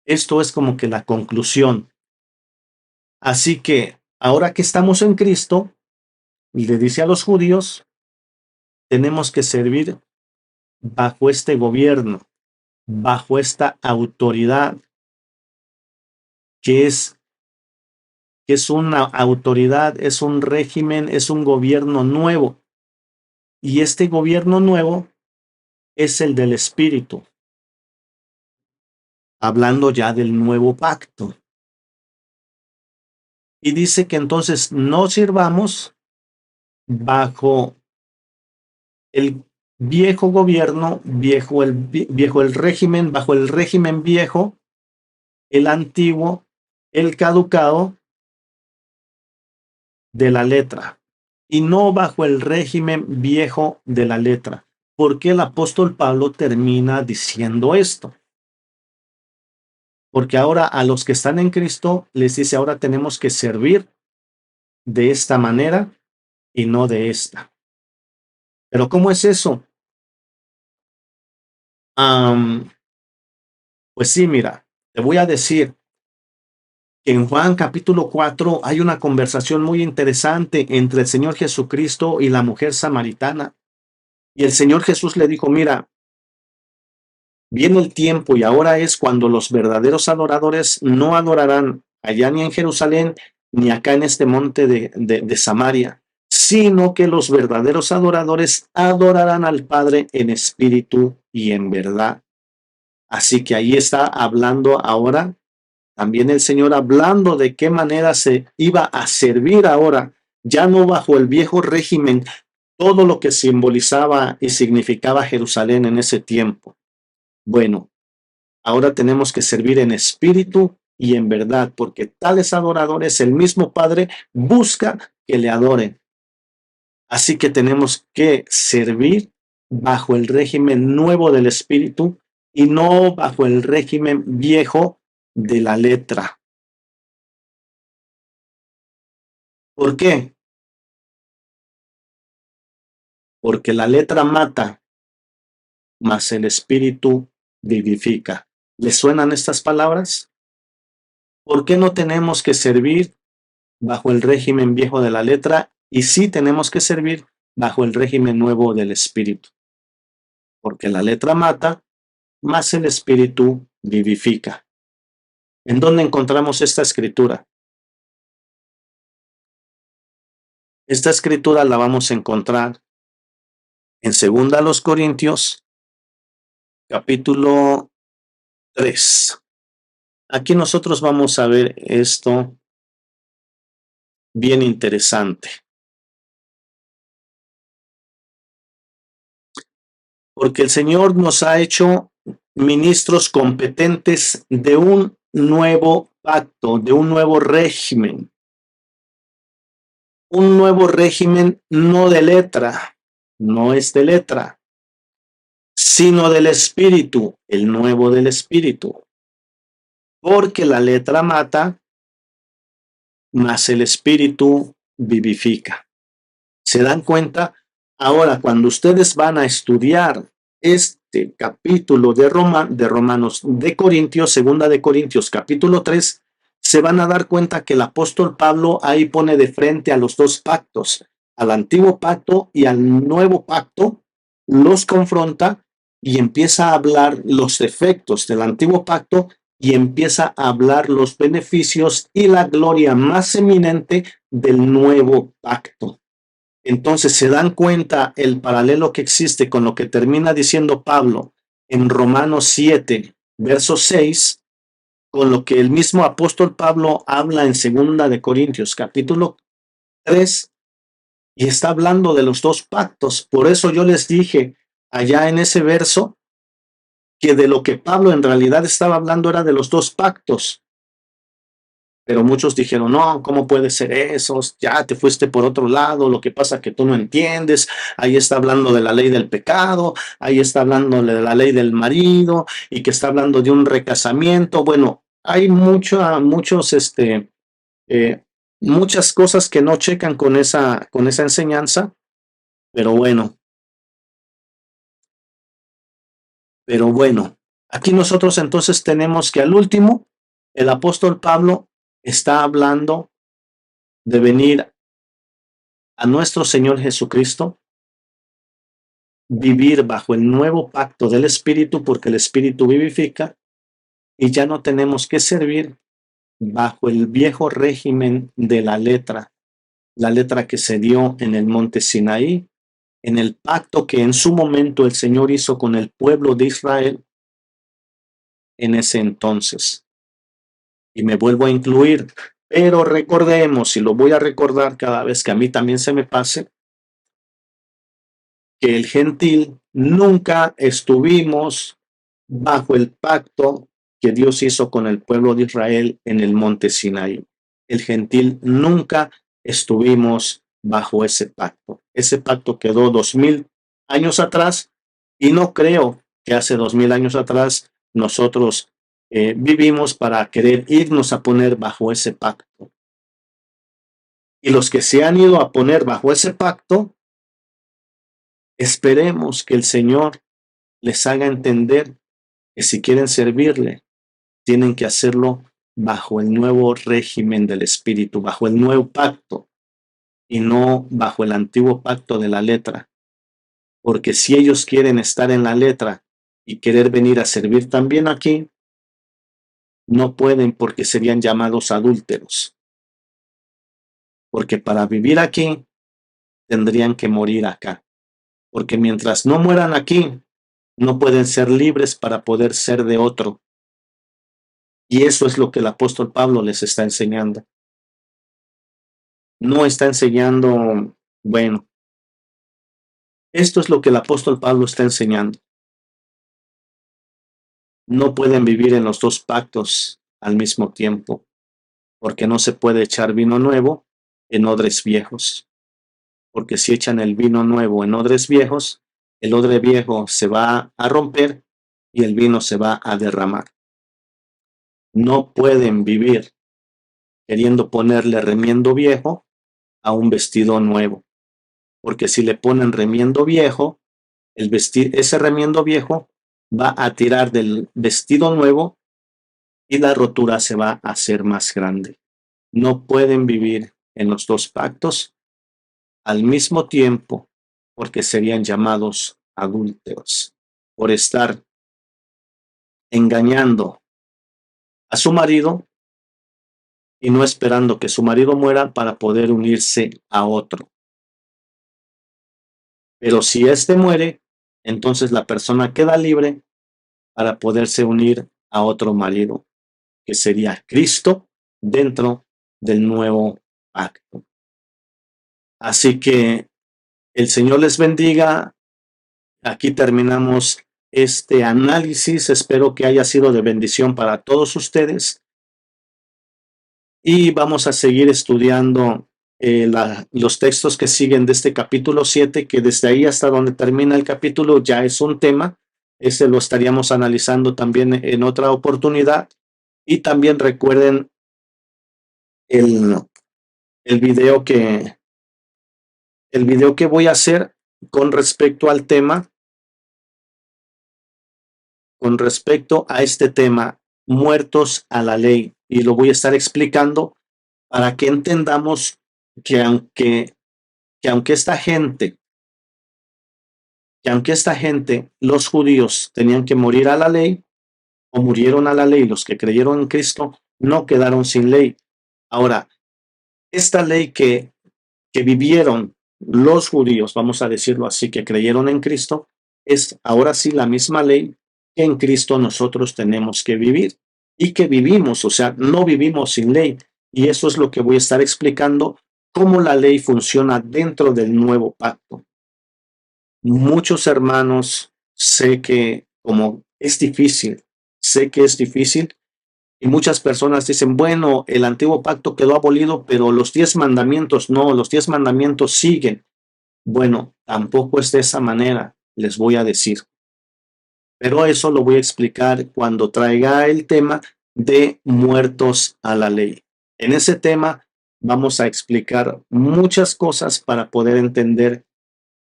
Esto es como que la conclusión. Así que ahora que estamos en Cristo, le dice a los judíos, tenemos que servir bajo este gobierno, bajo esta autoridad, que es una autoridad, es un régimen, es un gobierno nuevo. Y este gobierno nuevo es el del Espíritu, hablando ya del nuevo pacto. Y dice que entonces no sirvamos bajo el viejo gobierno, viejo el régimen, bajo el régimen viejo, el antiguo, el caducado de la letra, y no bajo el régimen viejo de la letra. ¿Por qué el apóstol Pablo termina diciendo esto? Porque ahora a los que están en Cristo les dice, ahora tenemos que servir de esta manera y no de esta. Pero ¿cómo es eso? Pues sí, mira, te voy a decir que en Juan capítulo 4 hay una conversación muy interesante entre el Señor Jesucristo y la mujer samaritana. Y el Señor Jesús le dijo, mira, viene el tiempo y ahora es cuando los verdaderos adoradores no adorarán allá ni en Jerusalén ni acá en este monte de Samaria, sino que los verdaderos adoradores adorarán al Padre en espíritu y en verdad. Así que ahí está hablando ahora también el Señor, hablando de qué manera se iba a servir ahora, ya no bajo el viejo régimen, todo lo que simbolizaba y significaba Jerusalén en ese tiempo. Bueno, ahora tenemos que servir en espíritu y en verdad, porque tales adoradores el mismo Padre busca que le adoren. Así que tenemos que servir bajo el régimen nuevo del espíritu y no bajo el régimen viejo de la letra. ¿Por qué? Porque la letra mata, mas el espíritu vivifica. ¿Les suenan estas palabras? ¿Por qué no tenemos que servir bajo el régimen viejo de la letra y sí tenemos que servir bajo el régimen nuevo del espíritu? Porque la letra mata, mas el espíritu vivifica. ¿En dónde encontramos esta escritura? Esta escritura la vamos a encontrar en 2 Corintios capítulo 3. Aquí nosotros vamos a ver esto bien interesante. Porque el Señor nos ha hecho ministros competentes de un nuevo pacto, de un nuevo régimen. Un nuevo régimen no de letra, no es de letra, sino del Espíritu, el nuevo del Espíritu. Porque la letra mata, mas el Espíritu vivifica. ¿Se dan cuenta? Ahora, cuando ustedes van a estudiar este capítulo de Romanos, de Corintios, segunda de Corintios, capítulo 3, se van a dar cuenta que el apóstol Pablo ahí pone de frente a los dos pactos, al antiguo pacto y al nuevo pacto, los confronta y empieza a hablar los defectos del antiguo pacto y empieza a hablar los beneficios y la gloria más eminente del nuevo pacto. Entonces se dan cuenta el paralelo que existe con lo que termina diciendo Pablo en Romanos 7, verso 6, con lo que el mismo apóstol Pablo habla en segunda de Corintios, capítulo 3, y está hablando de los dos pactos. Por eso yo les dije allá en ese verso que de lo que Pablo en realidad estaba hablando era de los dos pactos. Pero muchos dijeron, no, ¿cómo puede ser eso? Ya te fuiste por otro lado, lo que pasa es que tú no entiendes. Ahí está hablando de la ley del pecado, ahí está hablando de la ley del marido y que está hablando de un recasamiento. Bueno, hay muchas cosas que no checan con esa enseñanza, pero bueno, aquí nosotros entonces tenemos que al último, el apóstol Pablo está hablando de venir a nuestro Señor Jesucristo, vivir bajo el nuevo pacto del Espíritu, porque el Espíritu vivifica, y ya no tenemos que servir bajo el viejo régimen de la letra que se dio en el monte Sinaí, en el pacto que en su momento el Señor hizo con el pueblo de Israel en ese entonces. Y me vuelvo a incluir, pero recordemos, y lo voy a recordar cada vez que a mí también se me pase, que el gentil nunca estuvimos bajo el pacto que Dios hizo con el pueblo de Israel en el monte Sinaí. El gentil nunca estuvimos bajo ese pacto. Ese pacto quedó 2000 años atrás y no creo que hace 2000 años atrás nosotros vivimos para querer irnos a poner bajo ese pacto. Y los que se han ido a poner bajo ese pacto, esperemos que el Señor les haga entender que si quieren servirle, tienen que hacerlo bajo el nuevo régimen del Espíritu, bajo el nuevo pacto y no bajo el antiguo pacto de la letra. Porque si ellos quieren estar en la letra y querer venir a servir también aquí, no pueden porque serían llamados adúlteros. Porque para vivir aquí, tendrían que morir acá. Porque mientras no mueran aquí, no pueden ser libres para poder ser de otro. Y eso es lo que el apóstol Pablo les está enseñando. No está enseñando, bueno, esto es lo que el apóstol Pablo está enseñando. No pueden vivir en los dos pactos al mismo tiempo, porque no se puede echar vino nuevo en odres viejos. Porque si echan el vino nuevo en odres viejos, el odre viejo se va a romper y el vino se va a derramar. No pueden vivir queriendo ponerle remiendo viejo a un vestido nuevo, porque si le ponen remiendo viejo, ese remiendo viejo va a tirar del vestido nuevo y la rotura se va a hacer más grande. No pueden vivir en los dos pactos al mismo tiempo porque serían llamados adúlteros por estar engañando a su marido y no esperando que su marido muera para poder unirse a otro. Pero si éste muere, entonces la persona queda libre para poderse unir a otro marido, que sería Cristo dentro del nuevo pacto. Así que el Señor les bendiga. Aquí terminamos este análisis. Espero que haya sido de bendición para todos ustedes. Y vamos a seguir estudiando los textos que siguen de este capítulo 7, que desde ahí hasta donde termina el capítulo ya es un tema. Ese lo estaríamos analizando también en otra oportunidad. Y también recuerden el, el video que voy a hacer con respecto al tema, con respecto a este tema, muertos a la ley. Y lo voy a estar explicando para que entendamos que aunque esta gente, los judíos tenían que morir a la ley, o murieron a la ley, los que creyeron en Cristo, no quedaron sin ley. Ahora, esta ley que vivieron los judíos, vamos a decirlo así, que creyeron en Cristo, es ahora sí la misma ley que en Cristo nosotros tenemos que vivir y que vivimos, o sea, no vivimos sin ley. Y eso es lo que voy a estar explicando, cómo la ley funciona dentro del nuevo pacto. Muchos hermanos, sé que como es difícil, sé que es difícil, y muchas personas dicen, bueno, el antiguo pacto quedó abolido, pero los 10 mandamientos no, los 10 mandamientos siguen. Bueno, tampoco es de esa manera, les voy a decir. Pero eso lo voy a explicar cuando traiga el tema de muertos a la ley. En ese tema vamos a explicar muchas cosas para poder entender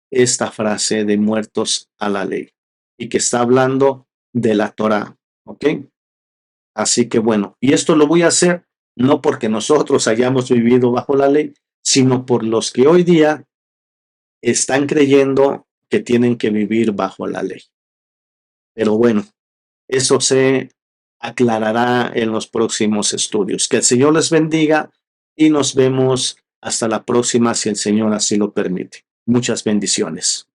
esta frase de muertos a la ley y que está hablando de la Torá, ¿ok? Así que bueno, y esto lo voy a hacer no porque nosotros hayamos vivido bajo la ley, sino por los que hoy día están creyendo que tienen que vivir bajo la ley. Pero bueno, eso se aclarará en los próximos estudios. Que el Señor les bendiga y nos vemos hasta la próxima si el Señor así lo permite. Muchas bendiciones.